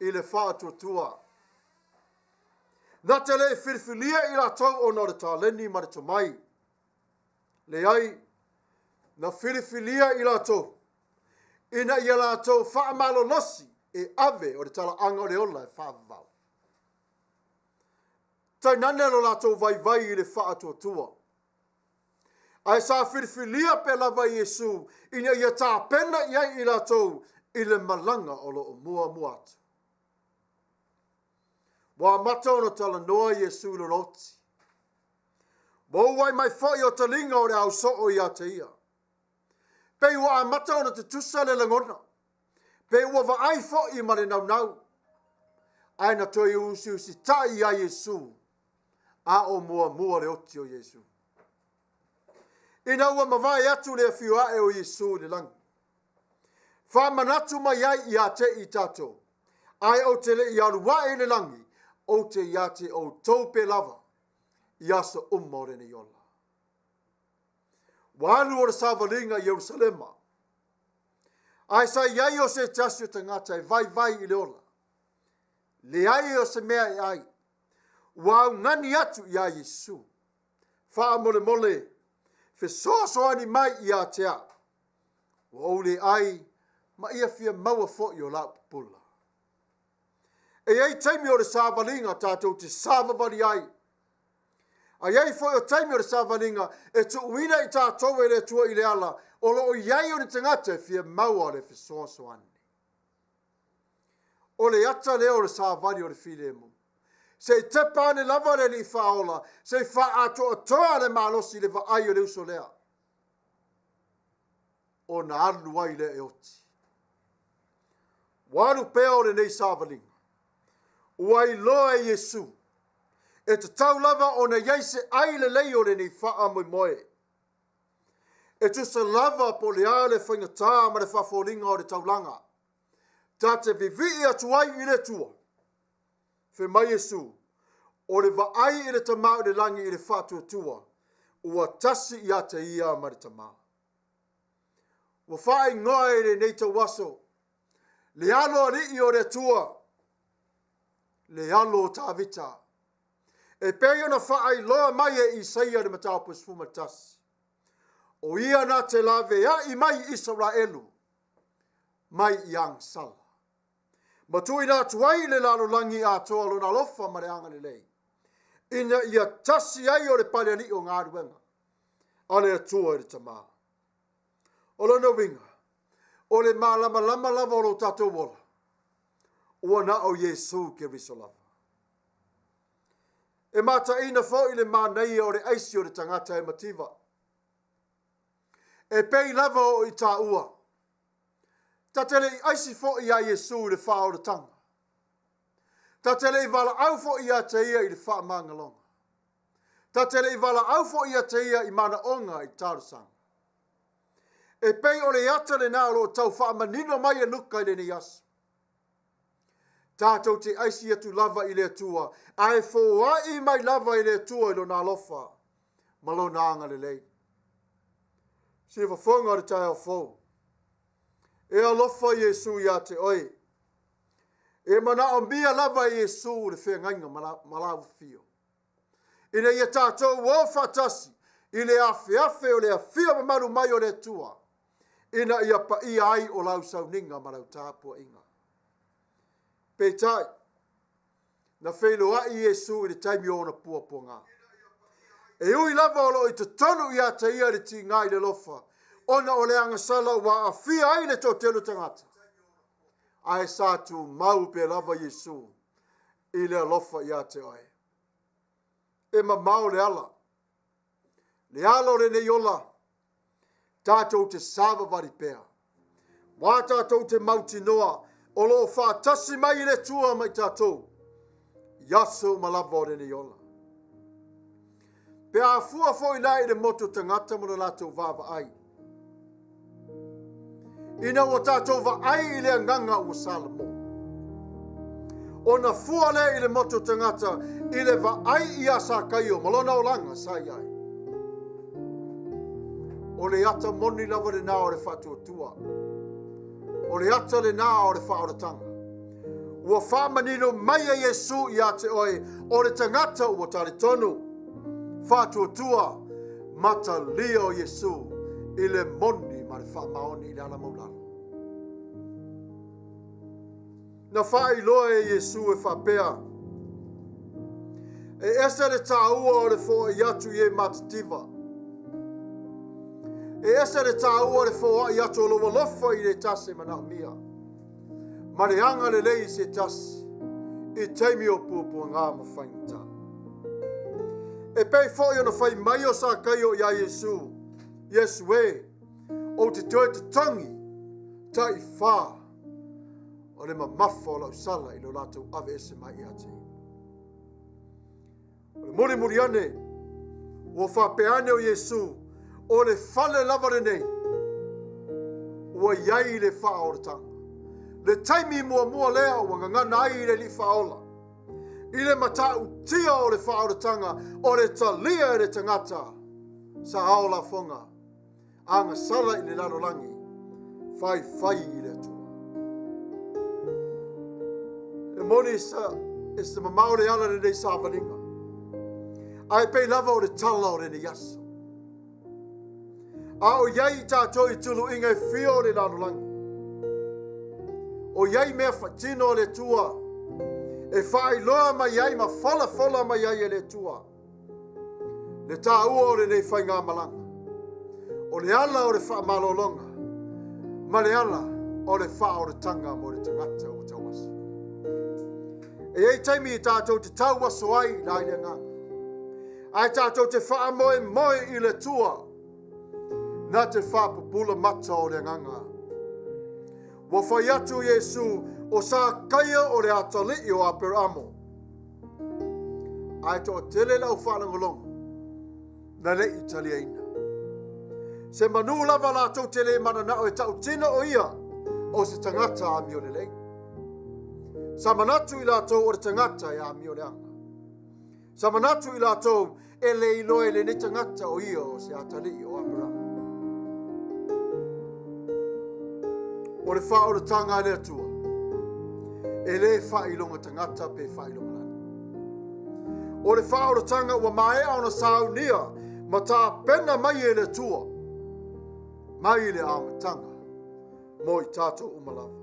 A: I le whātua. Nā te le whiriwhiria i la tau o nore tā leni mare to mai. Le ai, na whiriwhiria i la tau. Ina i la tau whaamalo nosi e ave o le tala anga o le ola e whaavau. Tai nane lo la tau vai i le whātua. Ai sa whiriwhiria pe lava Yesu, ina i a tā pena i la tau i le malanga o lo mua atu. Wa matau no tala noa Yesu lo roti. Mo wai mai whai o talinga o le au so o ia te ia. Pei wa matau no te tusa le langona. Pe ua vaai fo'i ma le naunau. Ai na toi usi tai a Yesu. A o mua le oti o Yesu. Ina ua mawai atu le fiuae o Yesu le langi. Fa manatu mai ai I a te I tatou. Ai o te le I aluae le langi. O te I a te o taupe lava. I asa o le ni ola. Walu o le Savalinga Yerusalema. Ai sa iai o se tasi o tangata vai I le ola. Le ai o se mea I ai. Wau ngani atu I a Yesu. Faa mole. Fe soani mai I a te a. Wa le ai. Ma ia fia maua fo I o la pula. E ai taimi o le Savalinga tatou te savavali ai. Ai ai fo o taimi o le Savalinga e tu uina I tatou e le tua I le ala. O lo iai o le tangata fia maua le fe soani. O le ata leo le Savali o le filemu. Se te pane lava le li faola. Se fa ato toa le malosi le vaai o le uso lea. O na alu ai le eoti. Waru peo le nei Savalinga. Uai loa e Yesu. E te tau lava o na yeise ai le lei o le nei faa moe. E tu se lava po le ale whaingatā ma le whaforinga o le taulanga. Ta te vivi atu ai I le tua. Fe mai Yesu. O le vaai I le tamau le langi I le whatua tua. Ua tasi I a te ia ma le tamau. Ua whae ngoe le nei tau waso. Le alo ali o le tua. Le alo ta vita. E peo na whae loa mai e Isaia le matapus fumatasi. O ia na te lave I mai Israelu. Mai yang sala. Matui na tuai le lalo langi a toa lo na lofa ma le anga le lei. Ina ia tasi ai o le paleani o ngā ruenga. Ale atua le tamaa. O lo na winga. O le malama lava o lo tatou wola. Ua na o Yesu ke riso lava. E mata ina fo I le manai o le aisi o le tangata e mativa. E pei lava o I ta ua. Ta tele I aisi fo I a Yesu le wha o le tanga. Ta tele I vala au fo I a te ia I le wha mangalonga. Ta tele I vala au fo I a te ia I mana onga I tarusanga. E pei o le ata le nā lo tau wha manino mai e Luka I le ni asu. Tātou te aisi atu lava I le atua. Ai fo ai mai lava I le atua I lo nā lofa. Malo nāanga le lei. Si whafonga le tai o fo. E alofa Yesu I a te oi. E mana o mia lava Yesu le whengainga malawu fio. Ina ia tātou o whatasi. I le awhi o le awhia mamaru mai o le tua. Ina ia pa I ai o lau Sauniga malau Tapua'i. Peitai. Na wheloa I Yesu I le taimi o na puaponga. E ui lava o lo I te tonu I a te ia le ti ngai le lofa. Ona o le angasala wa a fia ai le tō telu tangata. Ai sātu mau pe lava Yesu. I le alofa I a te ai. E ma mau le ala. Le ala o le ne yola. Tātou te sāwa wari pēr. Wā tātou te mauti noa. O lo whātasi mai le tua mai tātou. Yaso malava o le ne yola. Pe a fua fo I nai le moto tangata mo le lātou vāwa ai. Ina o tātou va ai I le nganga o Salamo. O na fua le I le moto tangata I le va ai I a sa kaio malona o langa sa ai. O le ata moni lava le nā o le whatua tua. O le ata le nā o le whaoratanga. Ua whamanino mai a Yesu I a te oi. O le tangata ua tari tonu. Whatua tua. Mata lio Yesu. I le moni ma le whamaoni I le ala maulala. Na whai loa e Yesu e whapea. E ese le tāua o le fo I atu I e matativa. E ese le tāua le fo I atu o lo walofa I le tase mana mia. Ma le anga le lei se tasi. I teimi o pupu ngā mawhainta. E pei fo I ona whai mai o sa kai o ia Yesu. Yesu e. O te toi te tangi. Tai whā. o le mamafo la usala I lo latou ave ese mai ate. O le muri muri ane, ua whapeane o Yesu, o le fale lava nei, ua iai le whaoratanga. Le taimi mua lea ua ngangana ai le li whaola. I le matau-tia o le whaoratanga, o le talia le tangata, sa haola fonga, anga sala I le larolangi, fai I le atua. E moni is the mamaore ala le nei Savalinga. Ai pei lava o le tala o le ne yaso. A o iai tātou I tulu inga e fio le larolangi. O iai mea whatino le tua, e whai loa mai iai ma fola mai iai e le tua. Le tā ua o le nei whai ngā malanga. O le ala o le wha malolonga. Ma le ala o le wha o le tanga mo le tangata o tawasi. E ei taimi I tātou te tau waso ai lai le nganga. Ai tātou te wha moe I le tua. Na te wha pupula mata o le nganga. Wa whai atu Yesu o sa kaya o le atali o aperamo. Ai to tele lau whanangolong. Na le Italiaina. Se manu lava la tau tele mana na o e tau tina o ia o se tangata a mio le lei. Sa manatu I la tau o le tangata e a mio le anga. Sa manatu I la tau e le iloe le ne tangata o ia o se atali o aperamo. O le wha o le tanga le atua. E le wha ilonga tangata pe wha ilonga lana. O le wha o le tanga ua Maia o na Saunia ma tā pena mai e le atua. Mai le amatanga. Mo I tātou umalawa.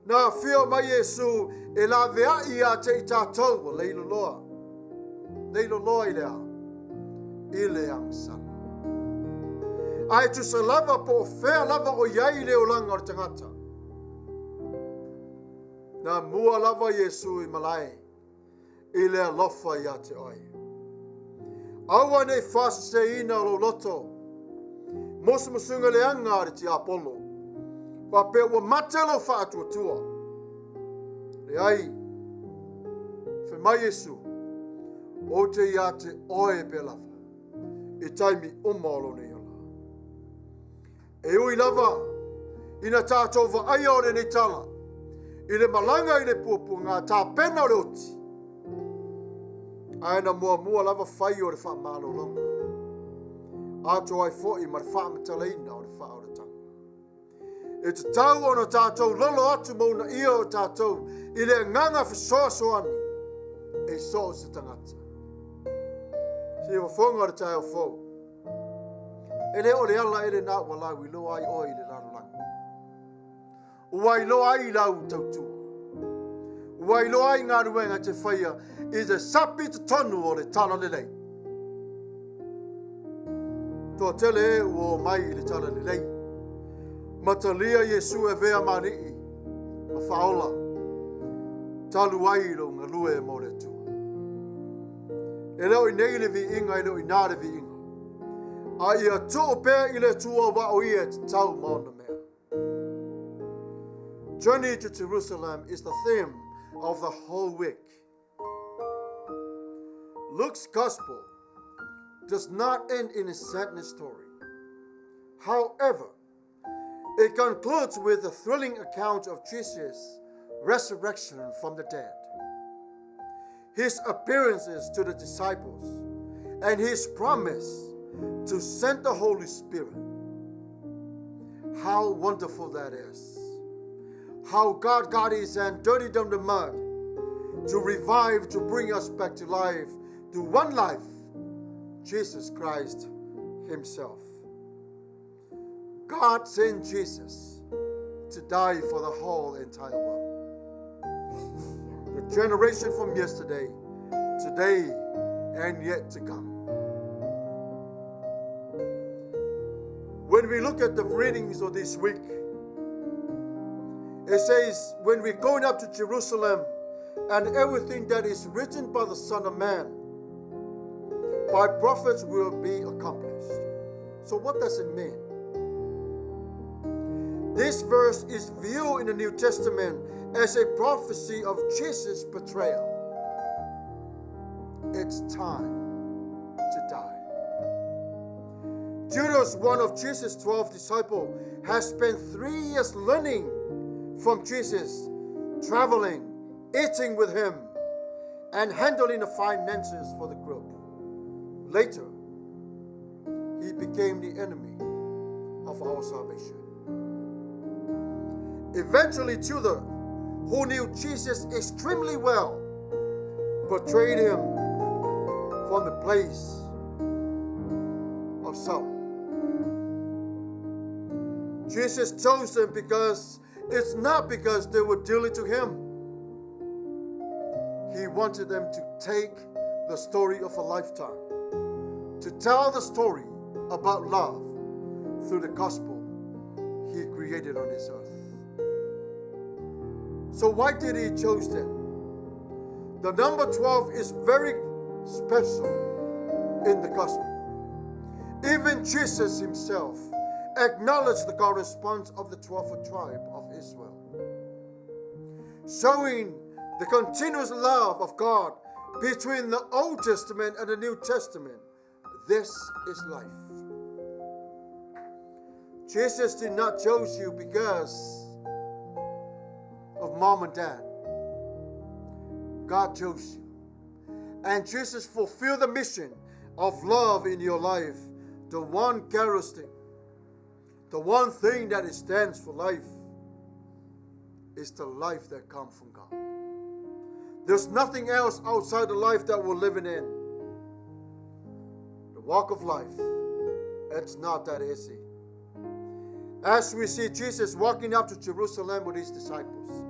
A: Nā whio mai Yesu e la vea I a te I tātou o leilo loa. Leilo loa I le a. I le angsana. Ai tu se lava po whea lava o iai leo langa o tangata. Nā mua lava Yesu I malai. I lea lofa I a te oi. Aua nei whasa ina lo loto. Mosu musunga le anga ari ti Apollo. Wa pe ua matelo wha atua tua. Le ai. Whe mai Yesu. O te I a te oe pe lava. I taimi umalo nei. E ui lava, ina tātou wa aia o le nei tala, I le malanga I le puapu ngā tā pena o le oti. Aina mua lava whai o le wha malo longa. Ato ai fōi ma le wha matalaina o le wha o le tanga. E te tau o na tātou lolo atu mauna ia o tātou, I le nganga whasoa soani, e so se tangata. Si o whonga le tai o fōu. Ele o le ala ele na wala I lo ai oi le larolanga. Ua I lo ai lau tautua. Ua I lo ai ngā ruenga te whaia I te sapi te tonu o le tala le lei. Toa tele e ua mai I le tala le lei. Matalia Yesu e vea marii. Ma whaola. Talu ai lo ngā lue mo le tua. E leo I nei le vi inga I leo I nā le vi inga. A ia tō pēr I le tua wa o ia te tau mauna mea. Journey to Jerusalem is the theme of the whole week. Luke's gospel does not end in a sadness story. However, it concludes with a thrilling account of Jesus' resurrection from the dead, His appearances to the disciples, and His promise to send the Holy Spirit. How wonderful that is. How God got His hand dirty down the mud to revive, to bring us back to life, to one life, Jesus Christ Himself. God sent Jesus to die for the whole entire world. The generation from yesterday, today, and yet to come. When we look at the readings of this week, it says, when we're going up to Jerusalem, and everything that is written by the Son of Man, by prophets will be accomplished. So what does it mean? This verse is viewed in the New Testament as a prophecy of Jesus' betrayal. It's time to die. Judas, one of Jesus' 12 disciples, has spent 3 years learning from Jesus, traveling, eating with him, and handling the finances for the group. Later, he became the enemy of our salvation. Eventually, Judas, who knew Jesus extremely well, betrayed him from the place of Saul. Jesus chose them because it's not because they were dearly to him. He wanted them to take the story of a lifetime, to tell the story about love through the gospel he created on this earth. So why did he choose them? The number 12 is very special in the gospel. Even Jesus himself acknowledged the correspondence of the 12th tribe of Israel, showing the continuous love of God between the Old Testament and the New Testament. This is life. Jesus did not choose you because of mom and dad. God chose you. And Jesus fulfilled the mission of love in your life. The one characteristic, the one thing that it stands for life, is the life that comes from God. There's nothing else outside the life that we're living in. The walk of life, it's not that easy. As we see Jesus walking up to Jerusalem with his disciples,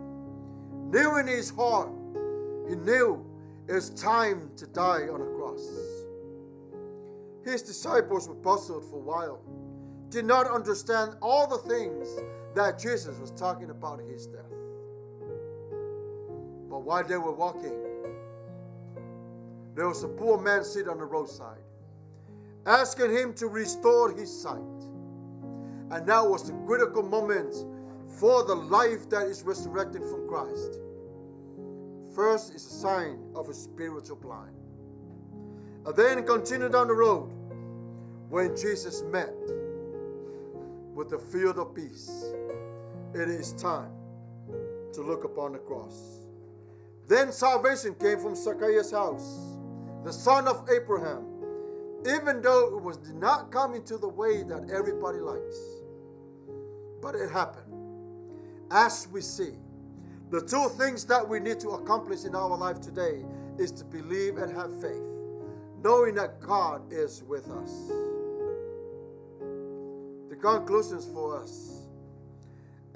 A: knew in his heart, he knew it's time to die on a cross. His disciples were puzzled for a while, did not understand all the things that Jesus was talking about his death. But while they were walking, there was a poor man sitting on the roadside, asking him to restore his sight. And that was the critical moment for the life that is resurrected from Christ. First is a sign of a spiritual blind. And then continue down the road when Jesus met with the field of peace. It is time to look upon the cross. Then salvation came from Zacchaeus' house, the son of Abraham, even though it did not come into the way that everybody likes. But it happened. As we see, the two things that we need to accomplish in our life today is to believe and have faith, knowing that God is with us. The conclusions for us.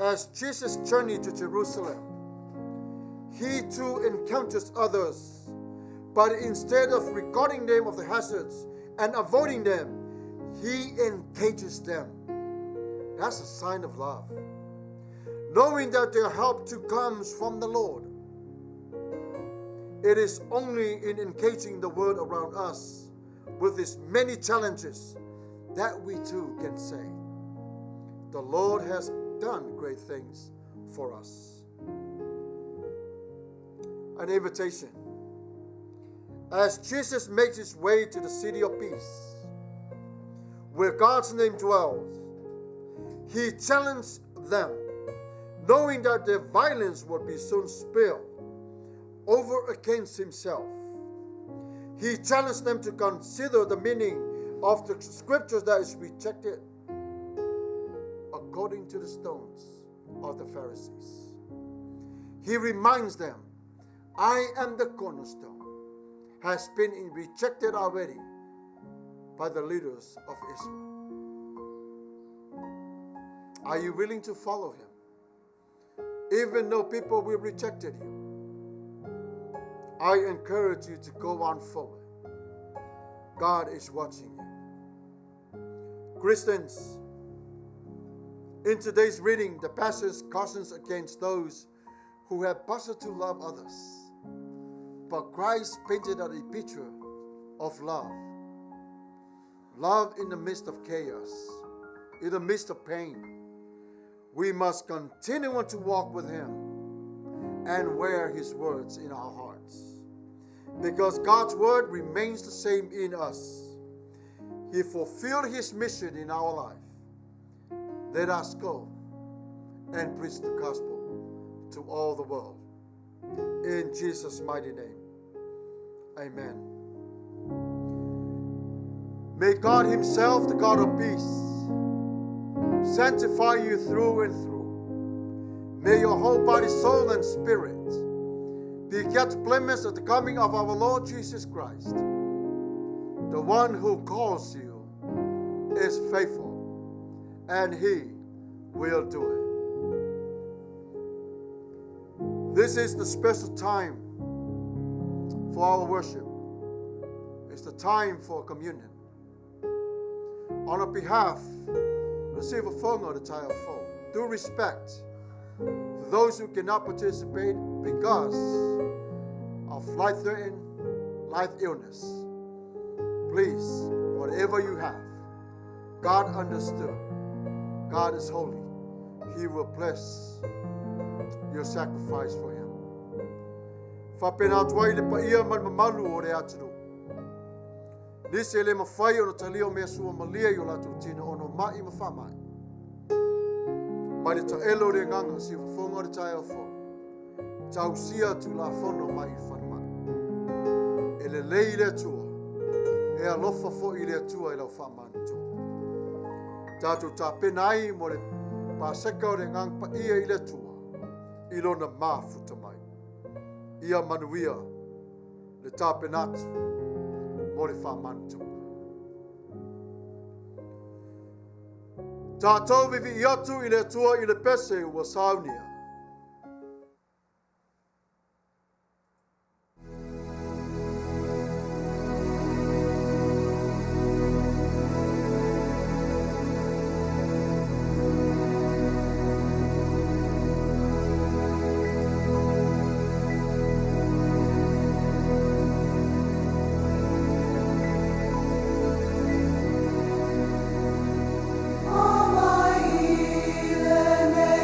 A: As Jesus journeyed to Jerusalem, he too encounters others, but instead of regarding them of the hazards and avoiding them, he engages them. That's a sign of love. Knowing that their help too comes from the Lord. It is only in engaging the world around us with its many challenges that we too can say, the Lord has done great things for us. An invitation. As Jesus makes his way to the city of peace, where God's name dwells, he challenged them, knowing that their violence would be soon spilled over against himself. He challenged them to consider the meaning of the scriptures that is rejected according to the stones of the Pharisees. He reminds them, I am the cornerstone, has been rejected already by the leaders of Israel. Are you willing to follow him? Even though people will reject you, I encourage you to go on forward. God is watching you. Christians, in today's reading, the passage cautions against those who have passion to love others. But Christ painted out a picture of love. Love in the midst of chaos, in the midst of pain. we must continue to walk with him and wear his words in our hearts. Because God's word remains the same in us. He fulfilled his mission in our life. Let us go and preach the gospel to all the world. In Jesus' mighty name, amen. May God himself, the God of peace, sanctify you through and through. May your whole body, soul, and spirit be kept blameless at the coming of our Lord Jesus Christ. The one who calls you is faithful, and he will do it. This is the special time for our worship. It's the time for communion. On our behalf, receive a phone or the child phone. Due respect for those who cannot participate because of life-threatening, life illness. Please, whatever you have, God understood. God is holy. He will bless your sacrifice for him. Manatu-Autu le Paia man mamalu o re atunu. Nisi le mawhai o na talio mea sua malia i o latu tina ono mai mawhamai. Mai le taelo re nganga si wafonga re tai au fo. Tau sia tu la fono mai i whanmai. E le lei le tua. E alofa fo i le tua i lau whamani tu. Tatou ta penai mo le paseka o re ngang Paia i le tua. I lona Mafuta mai. Ia Manuia le ta penatu mo le whamani tu. Tatou vivi i atu i le tua i le pese ua Sauniga.
C: Omaia le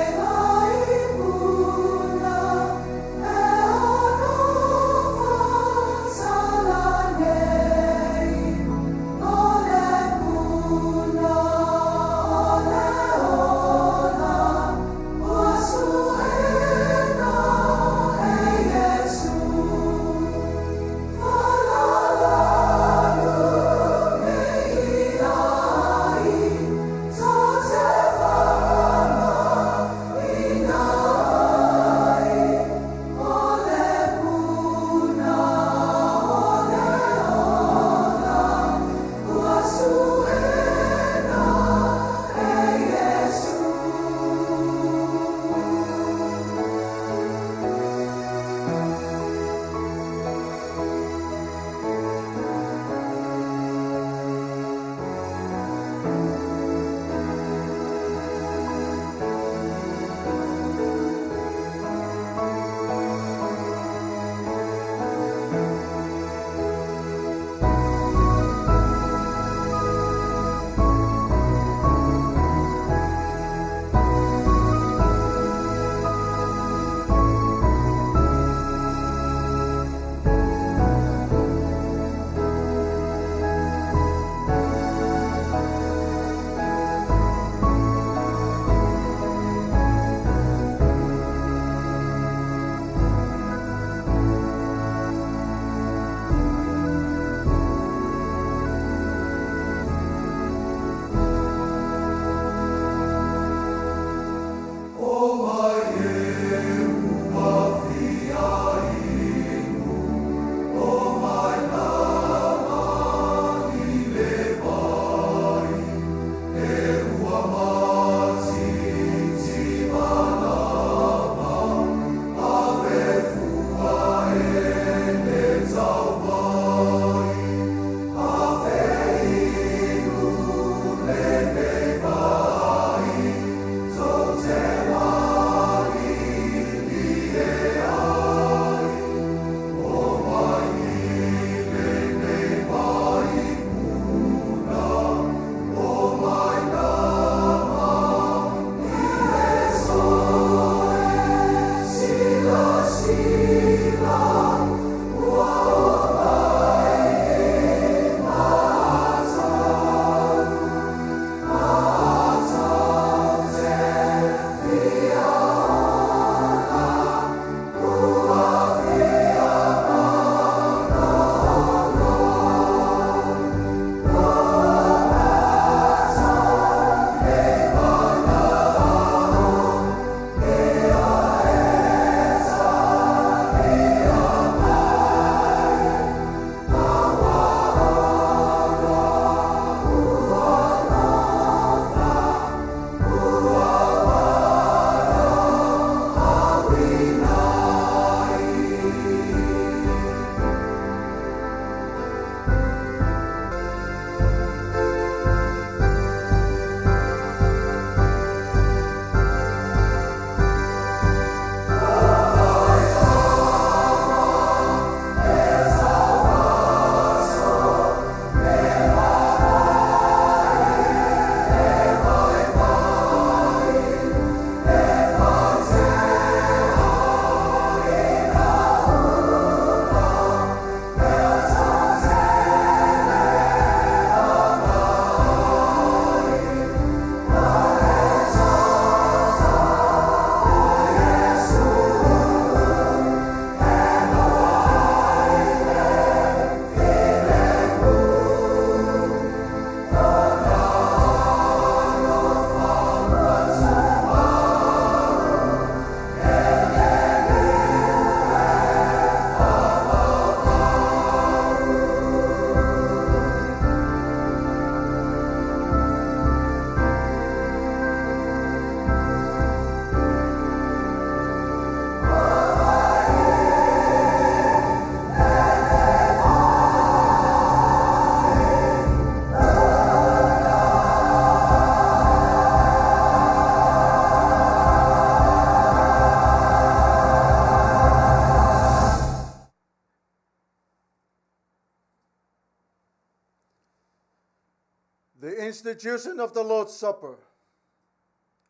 A: the institution of the Lord's Supper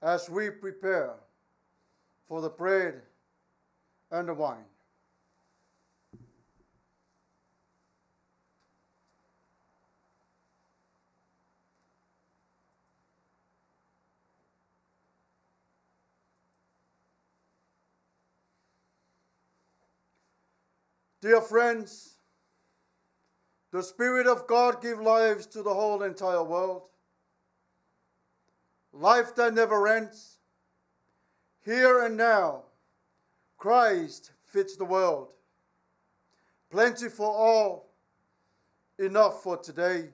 A: as we prepare for the bread and the wine. Dear friends, the Spirit of God gives lives to the whole entire world. Life that never ends. Here and now, Christ fits the world. Plenty for all, enough for today.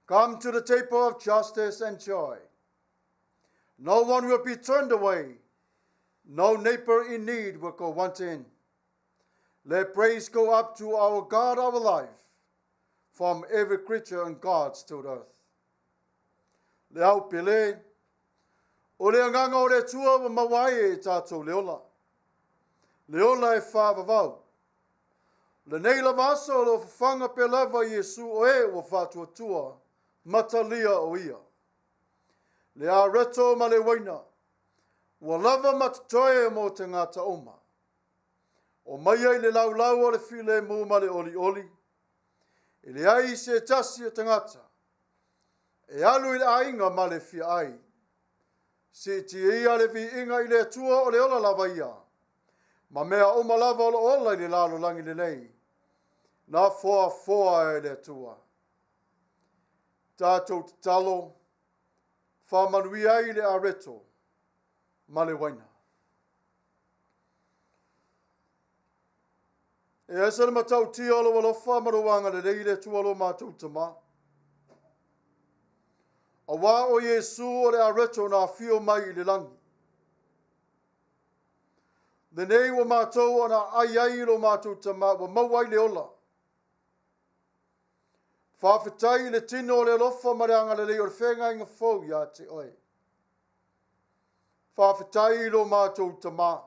A: Come to the table of justice and joy. No one will be turned away. No neighbor in need will go wanting. Let praise go up to our God, our life, from every creature on God's to the earth. Le au pele, o le anganga o le tua wa mawai e tātou leola. Leola e whāwawau. Le nei la vasa o lo whanga pe lava Yesu o e o whātua tua, matalia o ia. Le a reto ma le waina, wa lava matatoe mo te ngata oma. O Maia i le laulau o le file mu ma le oli oli. I le ai se tasi o tangata. E alu i le ainga ma le fia ai. Si ti ia le vi inga i le atua o le ola lava ia. Ma mea o ma lava o le ola i le lalo langi le nei. Na foa foa e le atua. Tātou te talo. Wha Manuia i le areto. Ma le waina. E asa le matau ti alo walofa maruanga le leile tu alo mātou tama. A wā o Yesu o le areto na fio mai i le langi. Le nei wa mātou ana ai ai lo mātou tama wa mawai le ola. Whawhitai le tino o le alofa marianga le leo le whenga inga fau ia te oi. Whawhitai lo mātou tama.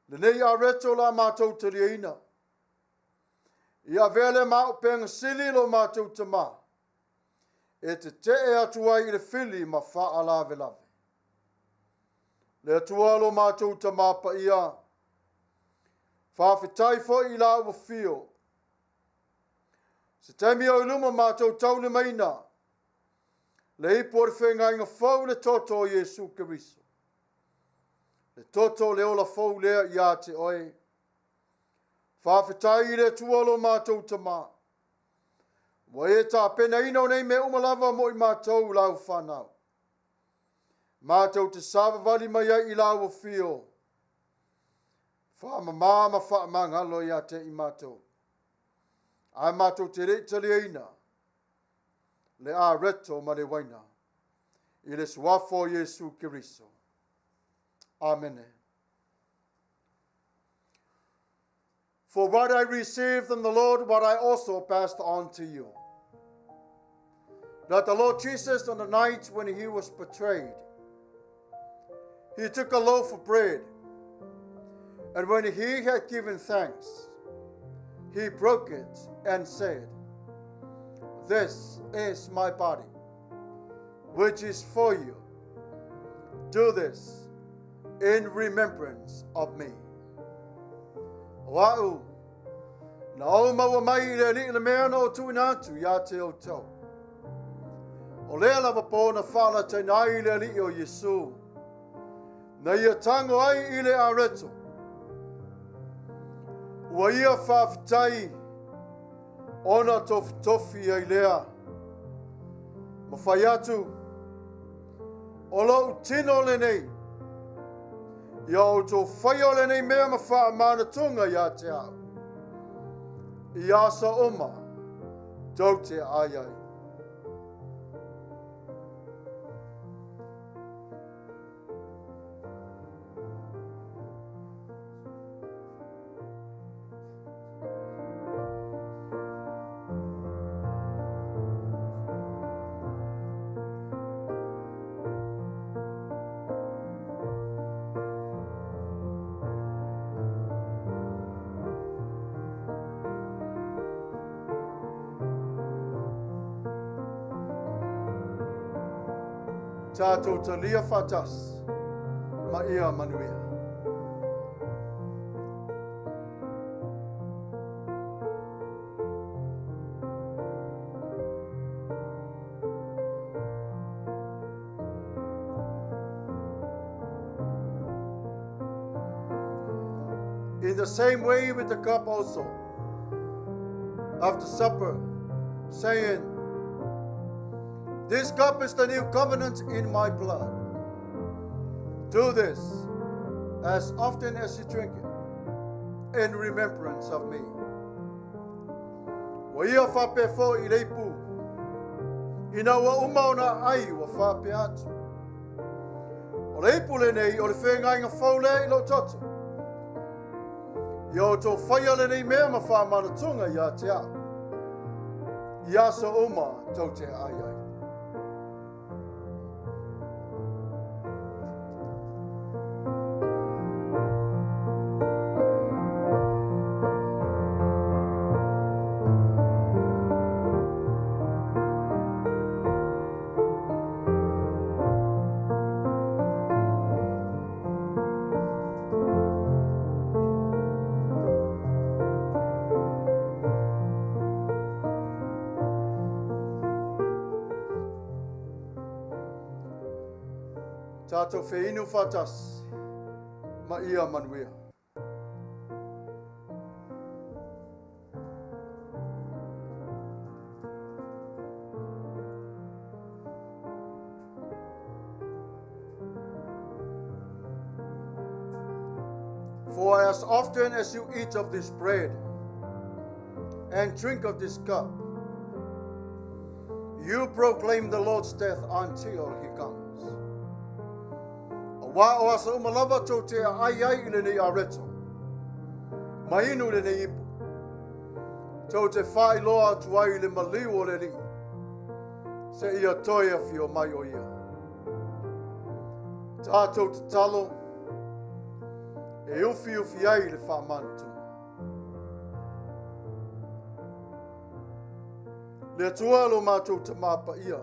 A: Le nei a reto la mātou te rieina. Ia vele mao penga sili lo mātou te mā. E te atua i le fili ma wha alave lave. Le atua lo mātou te mā pa ia. Whawhitai fo i la ua fio. Se temi au luma mātou tau le maina. Le ipo le whenga inga fau le toto Yesu Kiriso. Le toto le ola fau lea ia te oe. Whawhitai le tuolo mātou ta mā. Wa e tā pena ino nei me umalava mo i mātou lau whanau. Mātou te Savali Maia i lau o fio. Whamamama whamangalo ia te i mātou. Ai mātou te reitali eina. Le a reto ma le waina. I le suafo Yesu Kiriso. Amen. For what I received from the Lord, what I also passed on to you. That the Lord Jesus, on the night when he was betrayed, he took a loaf of bread, and when he had given thanks, he broke it and said, "This is my body, which is for you. Do this in remembrance of me." Wa'u, na o maua mai i le li le mea no tu inatu ia te o tau. O lea lava po na whala te nai i le li o Yesu. Na ia tango ai i le areto. Ua ia whawhitai ona tofi ai lea. Ma whai atu, o lau tino le nei. Ia o tō whai o le nei mea ma wha mana tunga ia te au. Ia sa oma, tau te ai ai. Tatou talia fatas. Maia Manuia. In the same way with the cup also, after supper, saying, this cup is the new covenant in my blood. Do this as often as you drink it in remembrance of me. Wa ia whape fo I leipu, ina wa umauna ai wa whape atu. O leipu le nei o le whenga inga whaule I lo toto. Yo to whaia le nei mea ma wha manatunga ia te a. Ia so uma tau te ai ai. Tatou feinu fatas, Maia Manuia. For as often as you eat of this bread and drink of this cup, you proclaim the Lord's death until he comes. Wa o asa umalava tau te ai ai I le nei areto. Mainu le nei ipu. Tau te whai loa tu ai le maliu o le li. Se ia toia fio mai o ia. Tātou te talo. E ufi ufi ai le whamanu. Le atua lo mātou te māpa ia.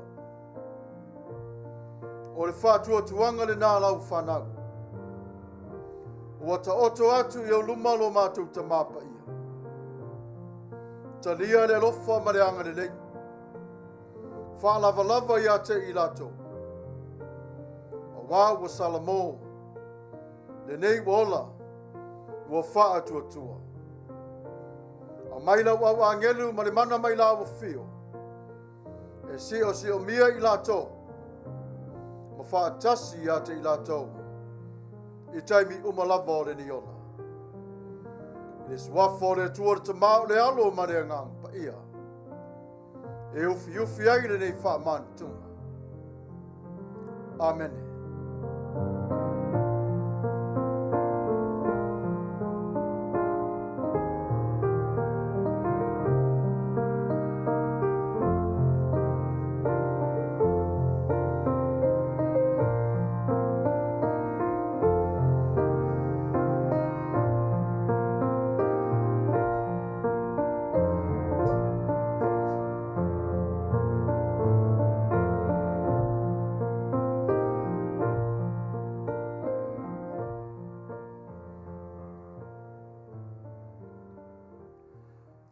A: O le whātua tuanga le nā lau whanau. O ta oto atu I au luma lo mātou ta māpa ia. Ta lia le lofa ma le anga le lei. Whālava lava ia te I lato. O wā ua salamo. Le nei wola. Ua whātua tua. A maila ua wangelu ma le mana maila ua fio. E si o mia I lato. Whaatasi ia te I latou. I taimi umalava o le ni ona. Le swafo le tuar te mao le alo ma le ngang pa ia. E ufi ufi ai le nei wha mantunga. Amen.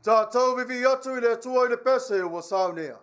A: Tatou vivi atu I le atua I le pese ua Sauniga.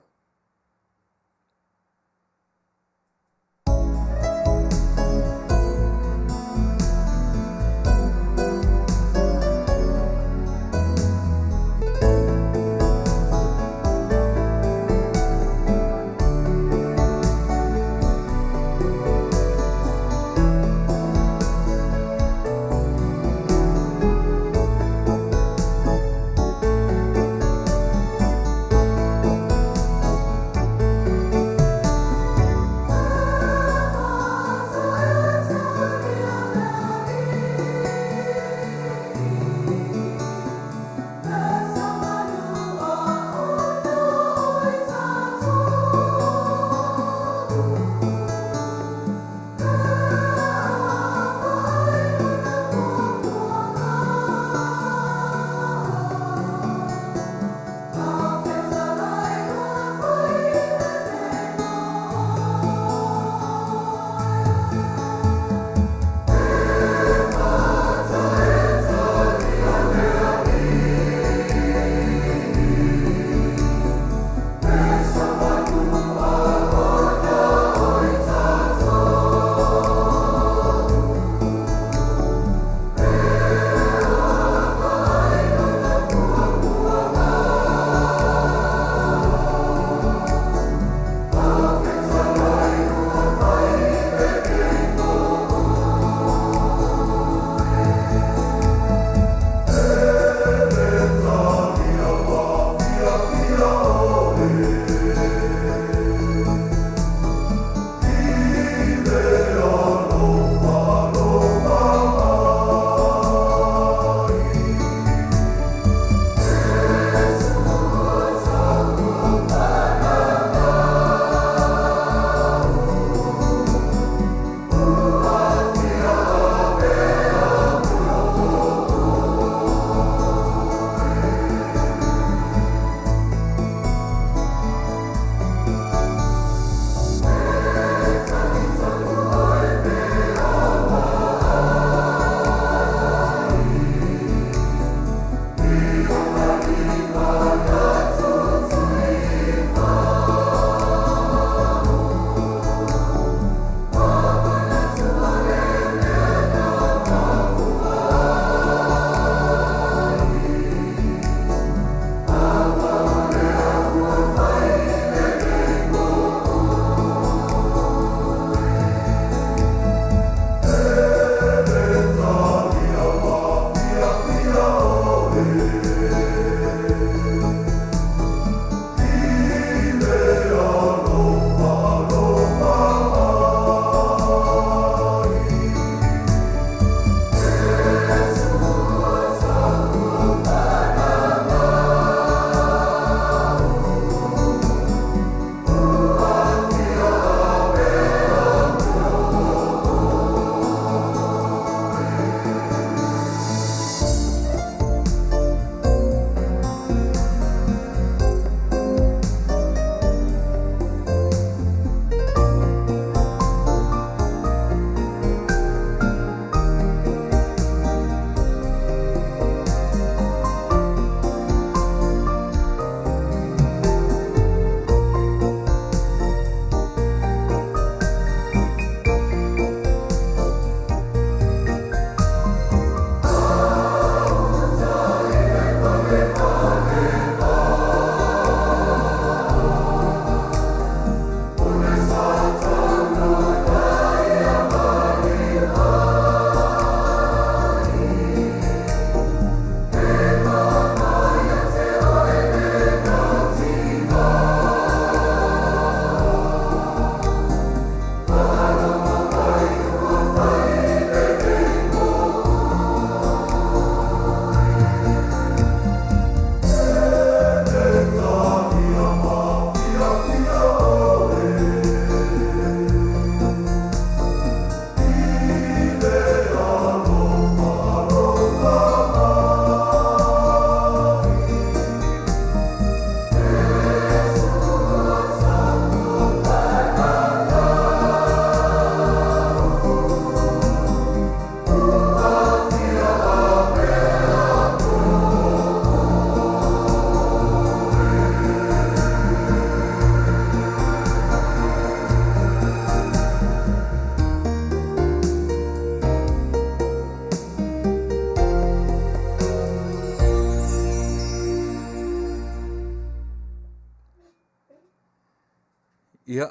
B: Ia,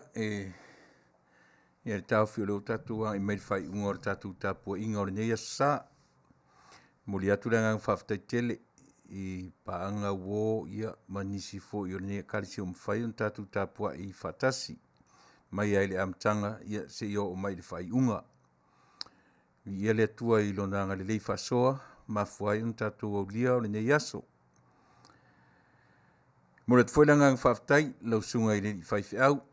B: ia tau whiolo tatou i mai whai unga o tatou Tapua'i inga o le nei asa. Moli atu le ngang whaftai tele i paanga wo ia manisi fo i o le nei karisi o mwhai on tatou Tapua'i whatasi. Mai ai le amtanga ia se i o mai le whai unga. Ia le atua i lona nga le lei whasoa, mafuai on tatou au lia o le nei aso. Mole te whaila ngang whaftai, lau sunga i le Faitau,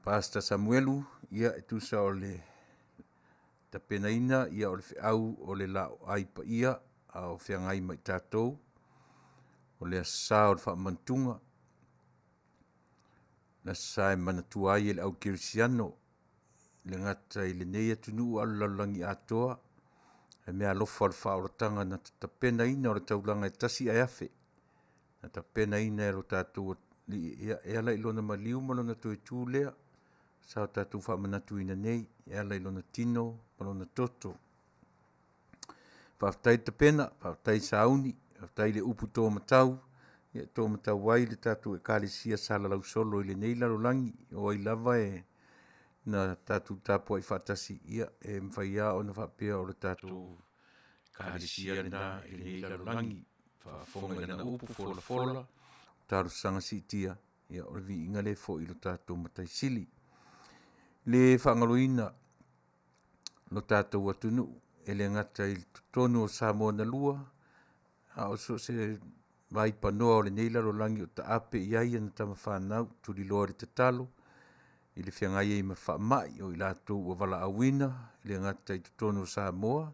B: Pastor Samuelu, ia e tusa o le tapenaina, ia o le whiau o le lao ai pa ia, a o whiangai mai Tatou, o le asa o le whaamantunga, na sae Manatu-Autu e le au kirisiano, le ngata i le nei atunu alalangi Atua, e mea alofa o le whaoratanga na tapenaina o le taulanga e tasi ai afe, na tapenaina e lo Tatou e ala ilona maliu malona tu e tū lea, sao Tatou whaamanatu ina nei, e ala ilona tino, malona toto. Whaftai tapena, whaftai sauni, whaftai le upu tō matau, ia tō matau wai le Tatou e kālesia sala lau solo i le nei larolangi, o ai lava e na Tatou Tapua'i whatasi, ia e mwhaia o na whapea o le Tatou kālesia na i le nei larolangi, whafonga ina upu fola, taru sanga sitia, ia o le vi inga le fo i lo Tatou matai sili. Le whangaroina lo Tatou atunu, e le ngata i tonu o Samoa na lua, a o so se vai panoa o le neila lo langi o ta ape iai na tama whanau, tuli loa le tatalo, i le whiangai e ma whaamai o i lato ua wala awina, i le ngata i tonu o Samoa,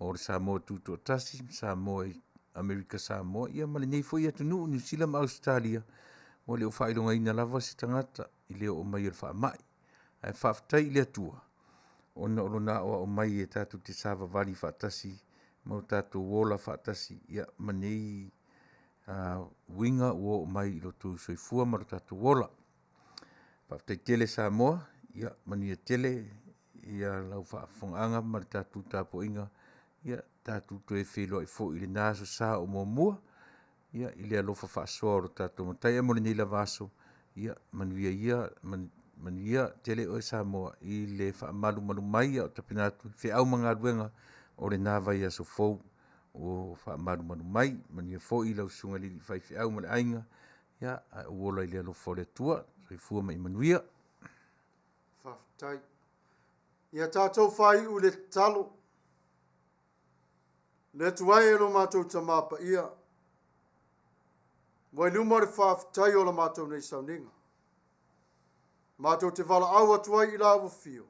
B: o le Samoa tuto tasi, Samoa i Amerika Samoa, ia ma le nei fo i atunu, New Zealand Australia, o le o whailonga ina lava si tangata, i le o mai o le whaamai. Ai whaftai i le atua. Ona orona o mai e tātou te Savali whaatasi, mau tātou wola whaatasi, ia manei winga o mai i lotu soifua maro tātou wola. Whaftai tele Samoa, ia Manuia tele, ia lau whaafonganga maro tātou Tapua'i, ia tātou to e whilo i fo i le nāso sā o mua, ia i le alofa whaasoa o tātou matai e mole nei la vaso, ia Manuia Manuia tele o Samoa i le whaamalu malu mai o tapinatu whiau mga ruenga o le nāwai aso fou o whaamalu malu mai Manuia fo i lau sunga li whai whiau male ainga ia a uola i le alofa le tua so i fua mai Manuia
A: Whaftai. Ia tātou whai u le talo. Le tuai e lo mātou tamapa ia. Wai luma le whaftai o la mātou nei Sauniga. Mātou te wala awa tuai i la fio.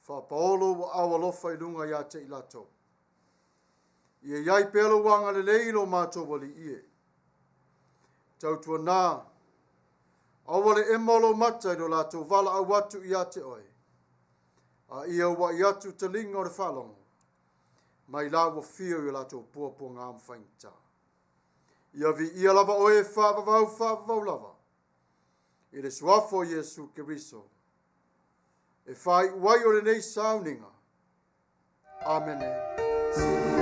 A: Whapaolo wa awa lofa i lunga ia te i latou. Ia iai pelo wanga le leilo mātou wali ie. Tautua nā. Awale emolo mata i lo latou wala au atu i te oi. A ia wa i atu te linga o le whalongo. Mai la fio i latou puapua ngā mwhainta. Ia vi ia lava oe whavavau lava. I le suafo Yesu Keriso. E whai uai o le nei Sauniga. Amen.